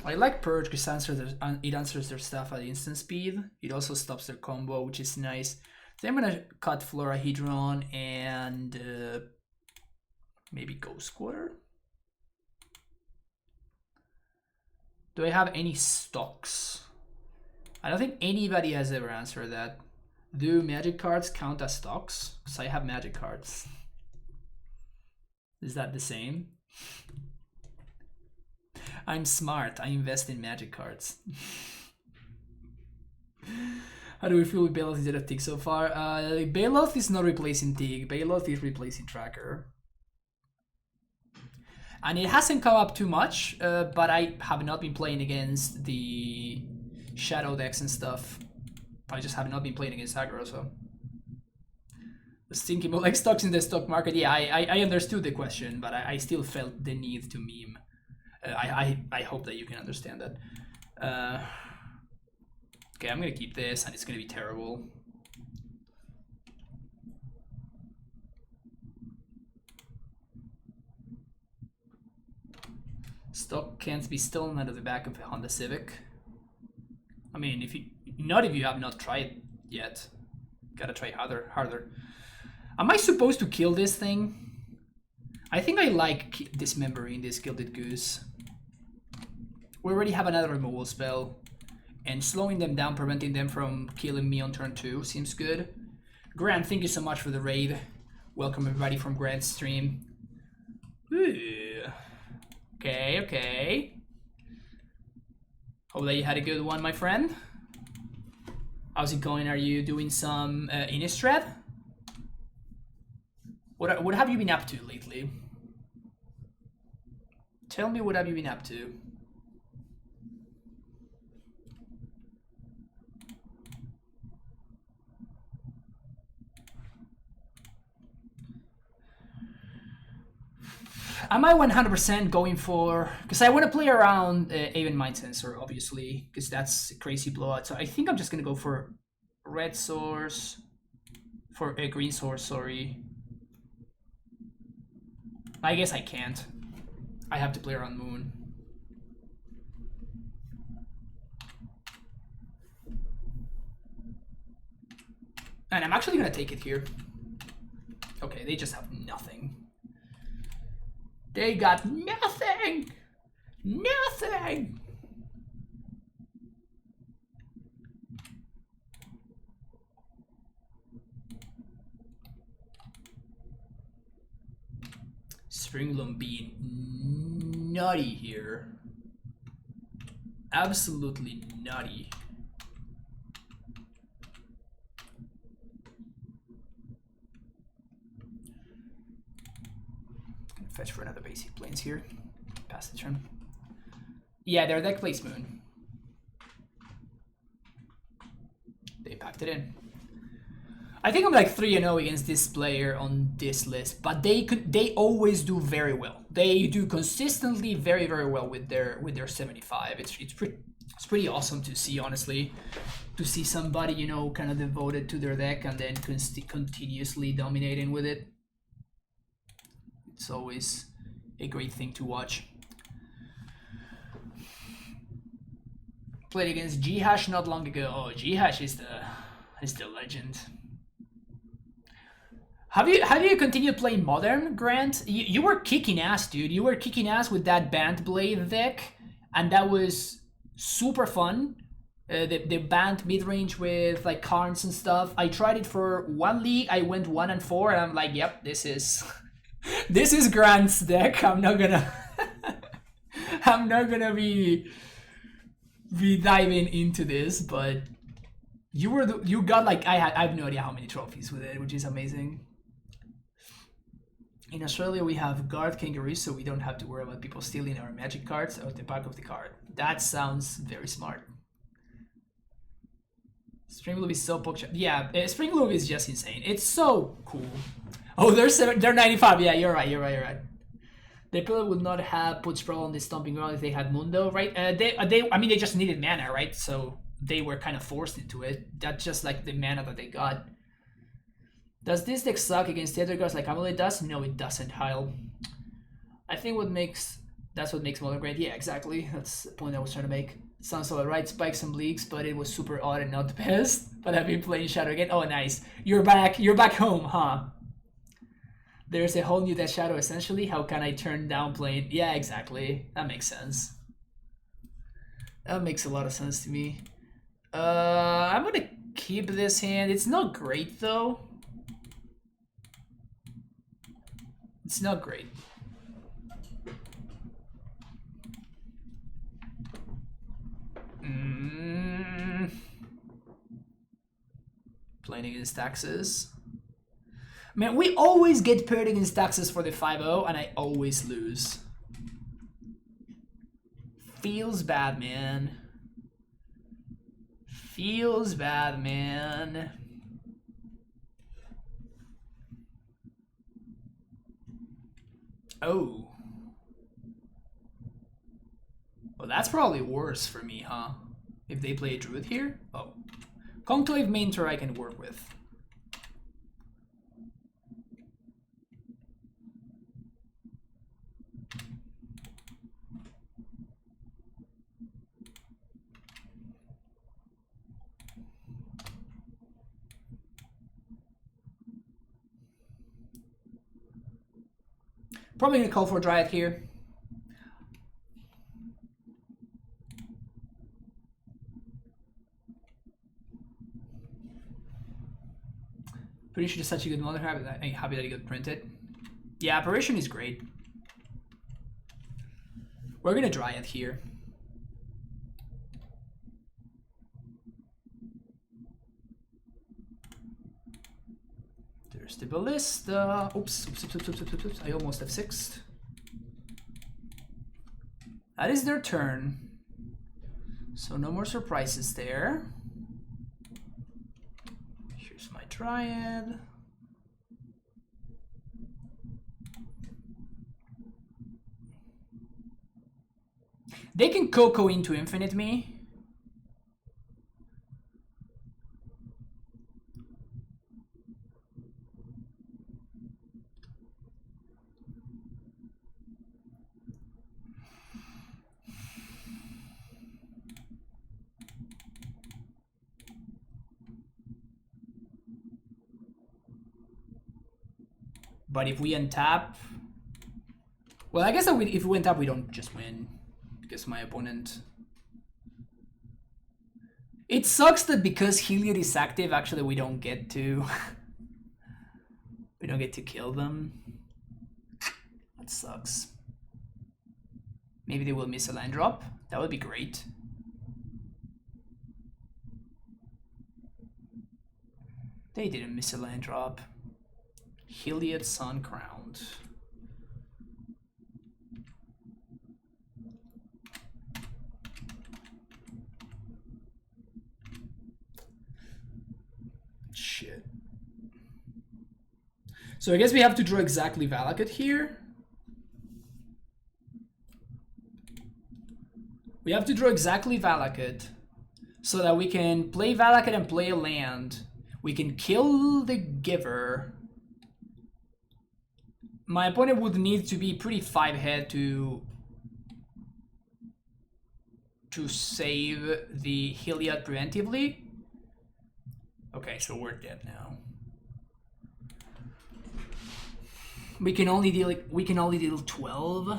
I like Purge because it answers their stuff at instant speed. It also stops their combo, which is nice. So I'm gonna cut Florahedron and maybe Ghost Quarter. Do I have any stocks? I don't think anybody has ever answered that. Do magic cards count as stocks? Because I have magic cards. Is that the same? I'm smart. I invest in magic cards. How do we feel with Bailoff instead of Tig so far? Bailoff is not replacing Tig. Bailoff is replacing Tracker. And it hasn't come up too much, but I have not been playing against the Shadow decks and stuff. I just have not been playing against aggro, so. I was thinking about like stocks in the stock market. Yeah, I understood the question, but I still felt the need to meme. I hope that you can understand that. Okay, I'm gonna keep this, and it's gonna be terrible. Stock can't be stolen out of the back of a Honda Civic. I mean, if you have not tried yet, gotta try harder. Am I supposed to kill this thing? I think I like dismembering this Gilded Goose. We already have another removal spell, and slowing them down, preventing them from killing me on turn 2 seems good. Grant, thank you so much for the raid. Welcome everybody from Grant's stream. Ooh. Okay. Hope that you had a good one, my friend. How's it going? Are you doing some Innistrad? What have you been up to lately? Tell me, what have you been up to? Am I 100% going for... Because I want to play around Aven Mind Sensor, obviously, because that's a crazy blowout. So I think I'm just going to go for red source, for a green source, sorry. I guess I can't. I have to play around Moon. And I'm actually going to take it here. Okay, they just have nothing. They got nothing! Nothing! Springbloom being nutty here. Absolutely nutty. Fetch for another basic planes here. Pass the turn. Yeah, their deck plays Moon. They packed it in. I think I'm like 3-0 against this player on this list, but they always do very well. They do consistently very well with their 75. It's pretty awesome to see, honestly, to see somebody, you know, kind of devoted to their deck and then continuously dominating with it. It's always a great thing to watch. Played against G-Hash not long ago. Oh, G-Hash is the legend. Have you continued playing Modern, Grant? You were kicking ass, dude. You were kicking ass with that Bant Blade deck, and that was super fun. The Bant mid-range with like Karns and stuff. I tried it for one league. I went 1-4, and I'm like, yep, this is this is Grant's deck. I'm not gonna I'm not gonna be diving into this, but you got like I have no idea how many trophies with it, which is amazing. In Australia, we have guard kangaroos, so we don't have to worry about people stealing our magic cards out the back of the card. That sounds very smart. Spring Loop is so bookshop. Yeah, Spring Loop is just insane. It's so cool. Oh, they're 95. Yeah, you're right. They probably would not have put Sprawl on the Stomping Ground if they had Mundo, right? They just needed mana, right? So they were kind of forced into it. That's just like the mana that they got. Does this deck suck against the other guys like Amulet does? No, it doesn't, Hyle. I think that's what makes Modern great. Yeah, exactly. That's the point I was trying to make. Sounds all right. Spike some leaks, but it was super odd and not the best. But I've been playing Shadow again. Oh, nice. You're back home, huh? There's a whole new Death Shadow, essentially. How can I turn down playing? Yeah, exactly. That makes sense. That makes a lot of sense to me. I'm gonna keep this hand. It's not great, though. It's not great. Playing against taxes. Man, we always get paired against taxes for the 5-0, and I always lose. Feels bad, man. Feels bad, man. Oh. Well, that's probably worse for me, huh? If they play a Druid here? Oh. Conclave Mentor I can work with. Probably gonna call for Dryad here. Pretty sure it's such a good modern habit. I'm happy that it got printed. Yeah, Apparition is great. We're gonna Dryad here. There's the Ballista. Oops. I almost have 6. That is their turn. So no more surprises there. Here's my Dryad. They can Coco into infinite me. But if we untap... Well, I guess that if we untap, we don't just win. Because my opponent... It sucks that because Heliod is active, actually we don't get to... we don't get to kill them. That sucks. Maybe they will miss a land drop. That would be great. They didn't miss a land drop. Heliod Sun Crowned. Shit. So I guess we have to draw exactly Valakut here. We have to draw exactly Valakut so that we can play Valakut and play a land. We can kill the Giver. My opponent would need to be pretty 5-head to save the Heliod preemptively. Okay, so we're dead now. We can only deal 12.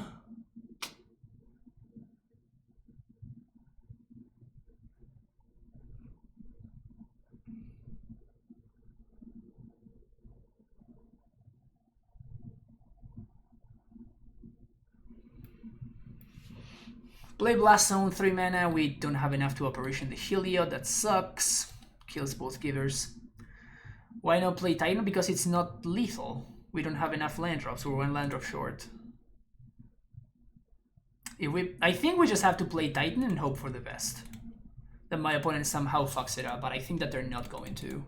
Play Blast Zone, 3 mana. We don't have enough to Operation the Heliod. That sucks. Kills both givers. Why not play Titan? Because it's not lethal. We don't have enough land drops. We're 1 land drop short. I think we just have to play Titan and hope for the best. That my opponent somehow fucks it up, but I think that they're not going to.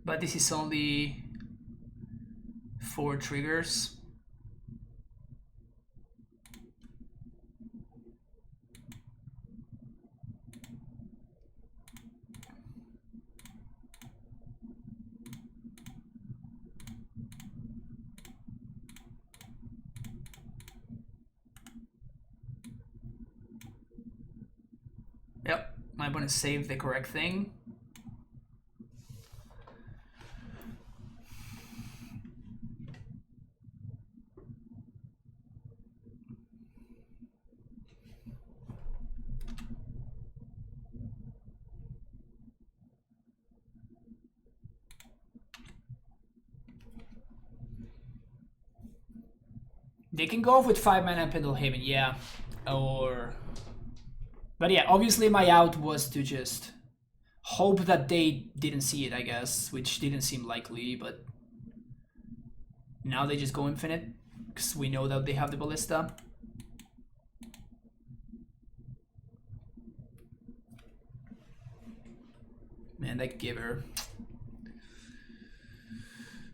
But this is only 4 triggers. Yep, my opponent saved the correct thing. They can go off with 5 mana Pendlehaven, yeah. But yeah, obviously my out was to just hope that they didn't see it, I guess, which didn't seem likely, but now they just go infinite, because we know that they have the Ballista. Man, that giver.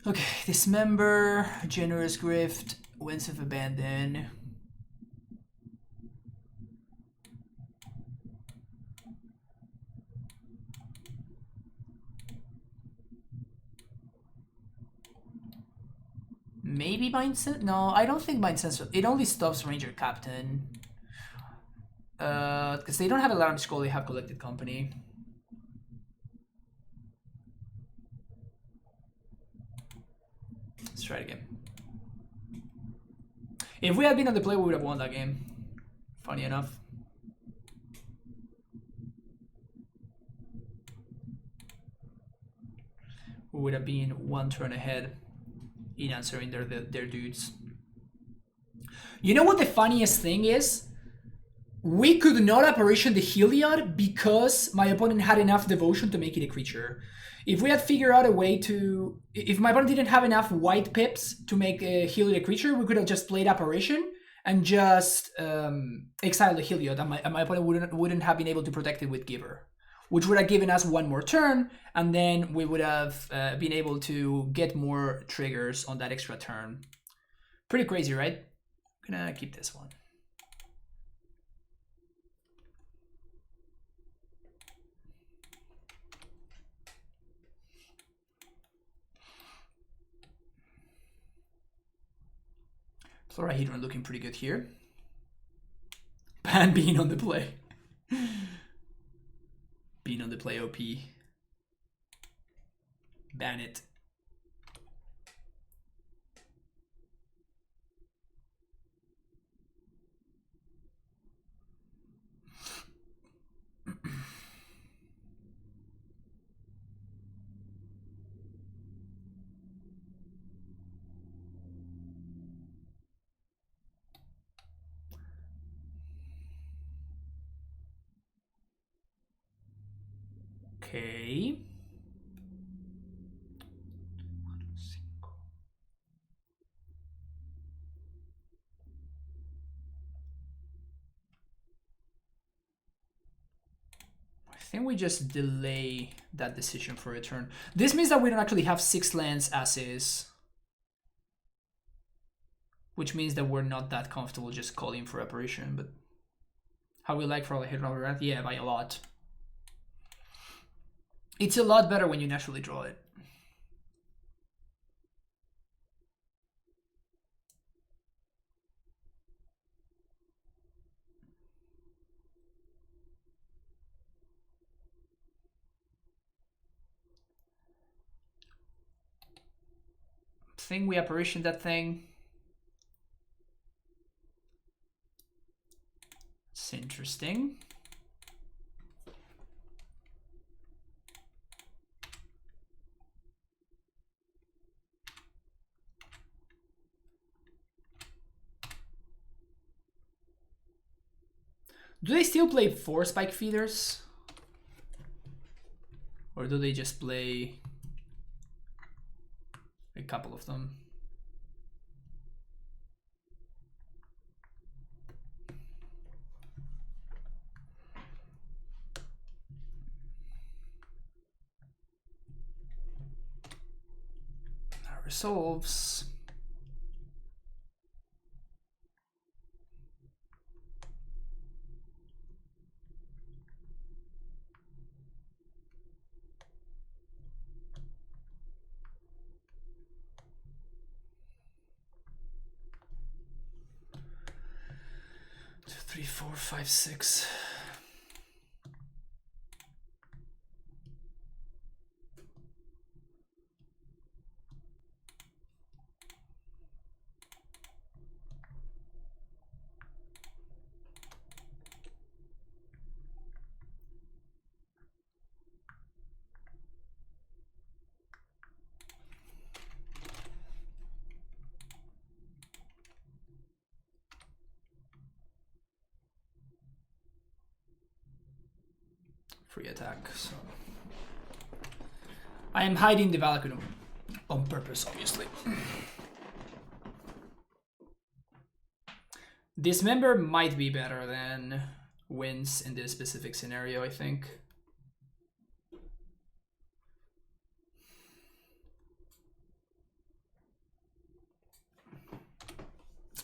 Okay, Dismember, Generous Grift, Winds of Abandon. Maybe Mind Sense? No, I don't think Mind Sense. It only stops Ranger Captain. Because they don't have Alarm Scroll, they have Collected Company. Let's try it again. If we had been on the play, we would have won that game. Funny enough. We would have been 1 turn ahead in answering their dudes. You know what the funniest thing is? We could not Operation the Heliod because my opponent had enough devotion to make it a creature. If we had figured out a way to... If my opponent didn't have enough white pips to make a Heliod a creature, we could have just played Operation and just exile the Heliod, and my opponent wouldn't have been able to protect it with Giver, which would have given us 1 more turn, and then we would have been able to get more triggers on that extra turn. Pretty crazy, right? I'm gonna keep this one. Florahedron looking pretty good here. Bant being on the play. Being on the play OP. Ban it. Okay. I think we just delay that decision for a turn. This means that we don't actually have 6 lands as is. Which means that we're not that comfortable just calling for Apparition, but how we like Florahedron? Yeah, by a lot. It's a lot better when you naturally draw it. think we apparition that thing. It's interesting. Do they still play 4 spike feeders? Or do they just play a couple of them? That resolves. Two, three, four, five, six. Free attack, so I am hiding the Valakut on purpose, obviously. Dismember might be better than Wince in this specific scenario, I think.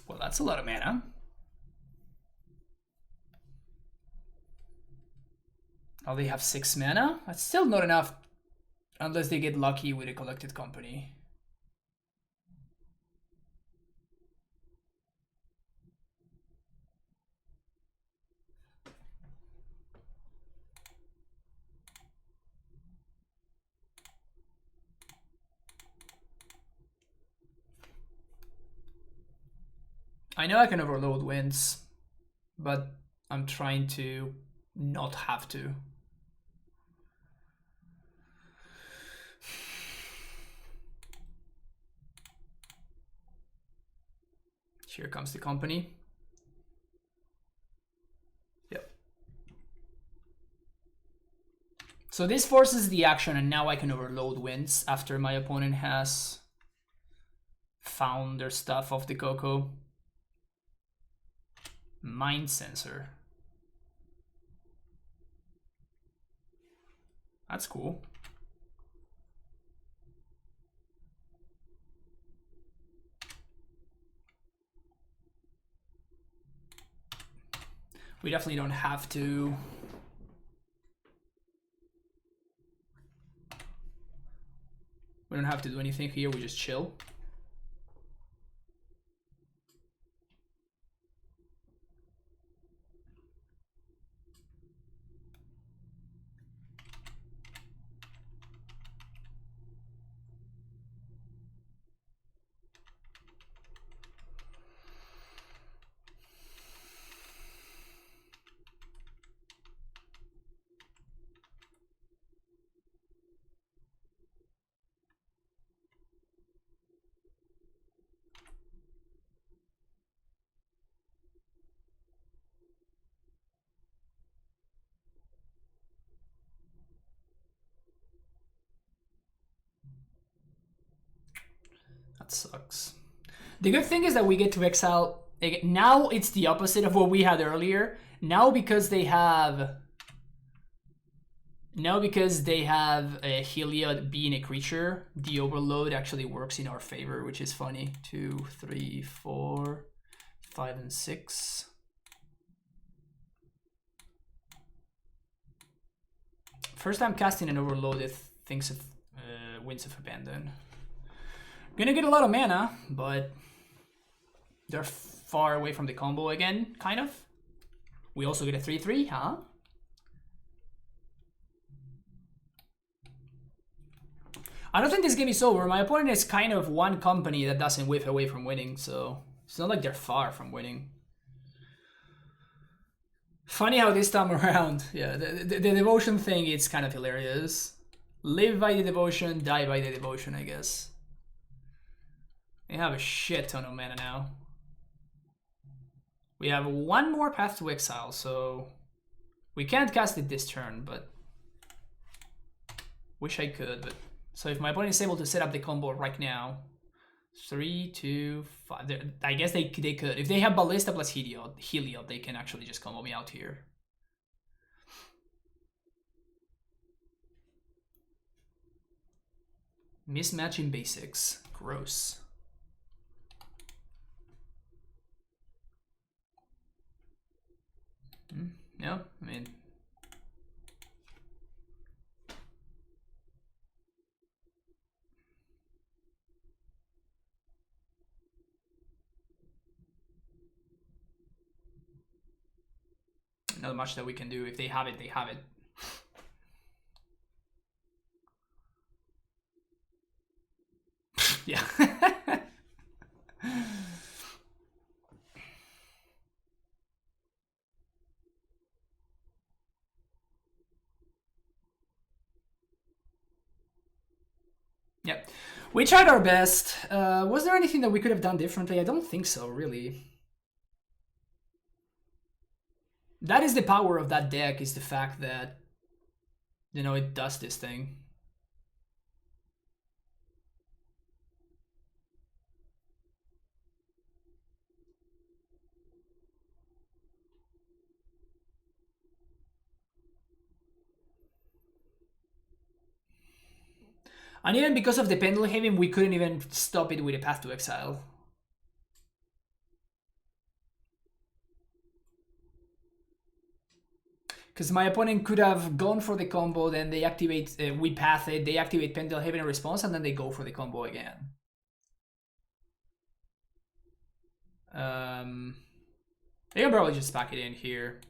Well, that's a lot of mana. Oh, they have 6 mana? That's still not enough unless they get lucky with a Collected Company. I know I can overload Winds, but I'm trying to not have to. Here comes the company. Yep. So this forces the action, and now I can overload Winds after my opponent has found their stuff off the Coco. Mind Sensor. That's cool. We definitely don't have to. We don't have to do anything here, we just chill. That sucks. The good thing is that we get to exile. Now it's the opposite of what we had earlier. Now because they have a Heliod being a creature, the overload actually works in our favor, which is funny. 2, 3, 4, 5, and 6. First time casting an overload, it thinks of Winds of Abandon. Gonna get a lot of mana, but they're far away from the combo again, kind of. We also get a 3/3, huh? I don't think this game is over. My opponent is kind of one company that doesn't whiff away from winning, so it's not like they're far from winning. Funny how this time around, yeah, the devotion thing, it's kind of hilarious. Live by the devotion, die by the devotion, I guess. They have a shit ton of mana now. We have one more Path to Exile, so we can't cast it this turn, but wish I could. But so if my opponent is able to set up the combo right now, 3, 2, 5. I guess they could. If they have Ballista plus Heliod, they can actually just combo me out here. Mismatch in basics. Gross. No, I mean... not much that we can do. If they have it, they have it. Yeah. Yeah. We tried our best. Was there anything that we could have done differently? I don't think so, really. That is the power of that deck, is the fact that, you know, it does this thing. And even because of the Pendulum Haven, we couldn't even stop it with a Path to Exile. Because my opponent could have gone for the combo, then they activate, we path it, they activate Pendulum Haven in response, and then they go for the combo again. They can probably just pack it in here.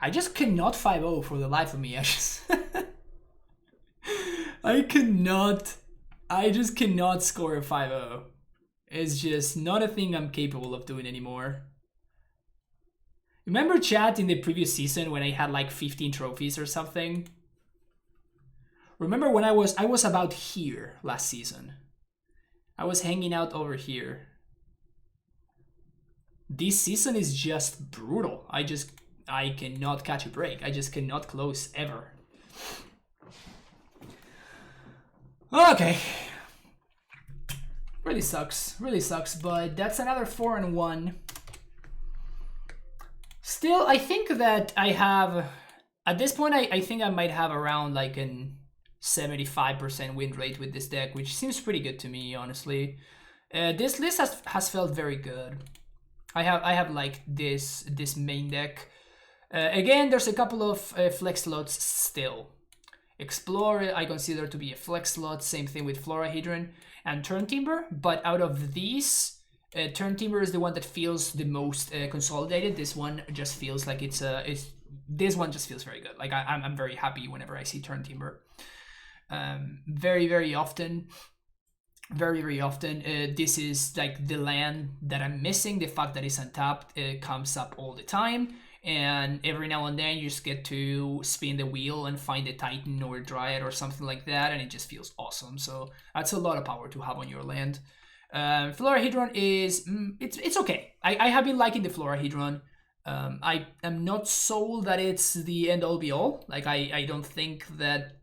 I just cannot 5-0 for the life of me. I just cannot score a 5-0. It's just not a thing I'm capable of doing anymore. Remember, chat, in the previous season when I had like 15 trophies or something? Remember when I was about here last season? I was hanging out over here. This season is just brutal. I cannot catch a break. I just cannot close ever. Okay. Really sucks, but that's another 4-1. Still, I think that I have, at this point, I think I might have around like an 75% win rate with this deck, which seems pretty good to me, honestly. This list has felt very good. I have like this main deck. Again, there's a couple of flex slots still. Explore, I consider to be a flex slot. Same thing with Florahedron and Turn Timber. But out of these, Turn Timber is the one that feels the most consolidated. This one just feels like this one just feels very good. Like I'm very happy whenever I see Turn Timber. Very often, this is like the land that I'm missing. The fact that it's untapped comes up all the time. And every now and then you just get to spin the wheel and find a Titan or a Dryad or something like that, and it just feels awesome. So that's a lot of power to have on your land. Florahedron is, it's okay. I have been liking the Florahedron. I am not sold that it's the end-all be-all. Like, I don't think that...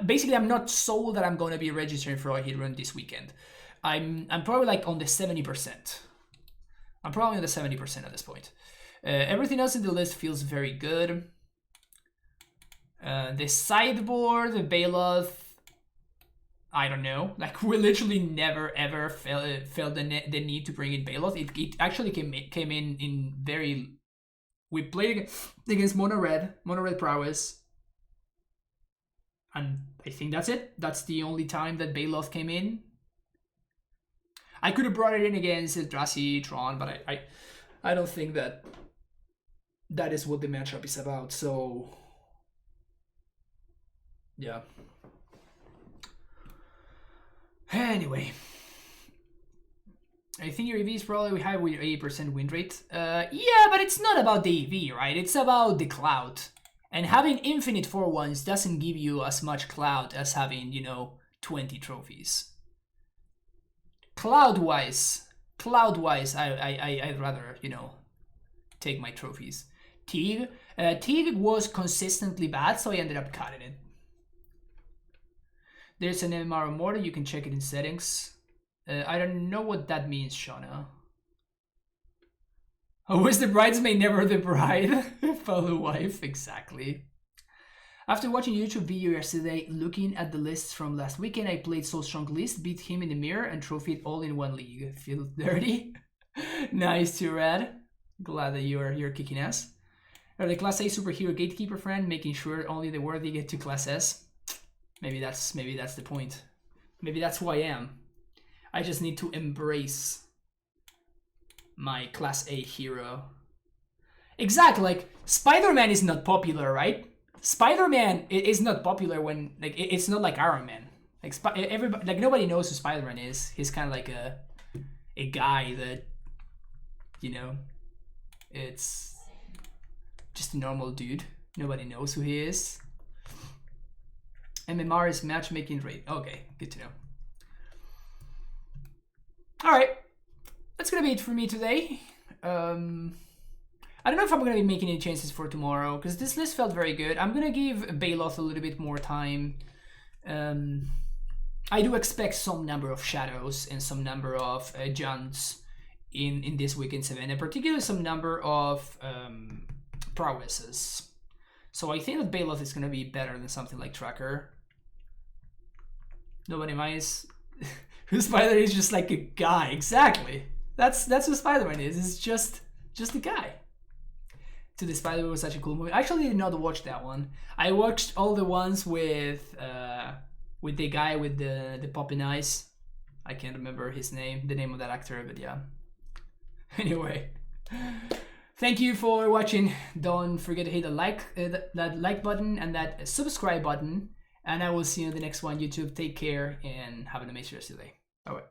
basically, I'm not sold that I'm going to be registering Florahedron this weekend. I'm probably like on the 70%. I'm probably on the 70% at this point. Everything else in the list feels very good. The sideboard, the Baloth, I don't know. Like, we literally never ever felt the need to bring in Baloth. It actually came in very... We played against Mono Red Prowess. And I think that's it. That's the only time that Baloth came in. I could have brought it in against Eldrazi, Tron, but I don't think that is what the matchup is about. So Yeah. Anyway. I think your EV is probably high with your 80% win rate. Yeah, but it's not about the EV, right? It's about the clout. And having infinite 4-1s doesn't give you as much clout as having, 20 trophies. Cloud-wise, I'd rather, take my trophies. Teague was consistently bad, so I ended up cutting it. There's an MMR more, you can check it in settings. I don't know what that means, Shauna. Oh, is the bridesmaid never the bride? Fellow wife, exactly. After watching YouTube video yesterday, looking at the lists from last weekend, I played So Strong list, beat him in the mirror, and trophied all in one league. Feel dirty? Nice to Red. Glad that you're kicking ass. Are the Class A superhero gatekeeper friend, making sure only the worthy get to Class S? Maybe that's the point. Maybe that's who I am. I just need to embrace my Class A hero. Exactly, like Spider-Man is not popular, right? Spider-Man is not popular when it's not like Iron Man. Like everybody, like nobody knows who Spider-Man is. He's kind of like a guy that, it's just a normal dude. Nobody knows who he is. MMR is matchmaking rate. Okay, good to know. Alright, that's gonna be it for me today. I don't know if I'm gonna be making any changes for tomorrow, because this list felt very good. I'm gonna give Bailoff a little bit more time. I do expect some number of shadows and some number of giants in this weekend's event, and particularly some number of prowesses. So I think that Bailoff is gonna be better than something like Tracker. Nobody minds. Who Spider is just like a guy, exactly. That's who Spider-Man is. It's just a guy. To the Spider-Man was such a cool movie. I actually did not watch that one. I watched all the ones with the guy with the popping eyes. I can't remember the name of that actor, but yeah. Anyway, thank you for watching. Don't forget to hit that like button and that subscribe button. And I will see you in the next one, YouTube. Take care and have an amazing rest of the day. Bye-bye.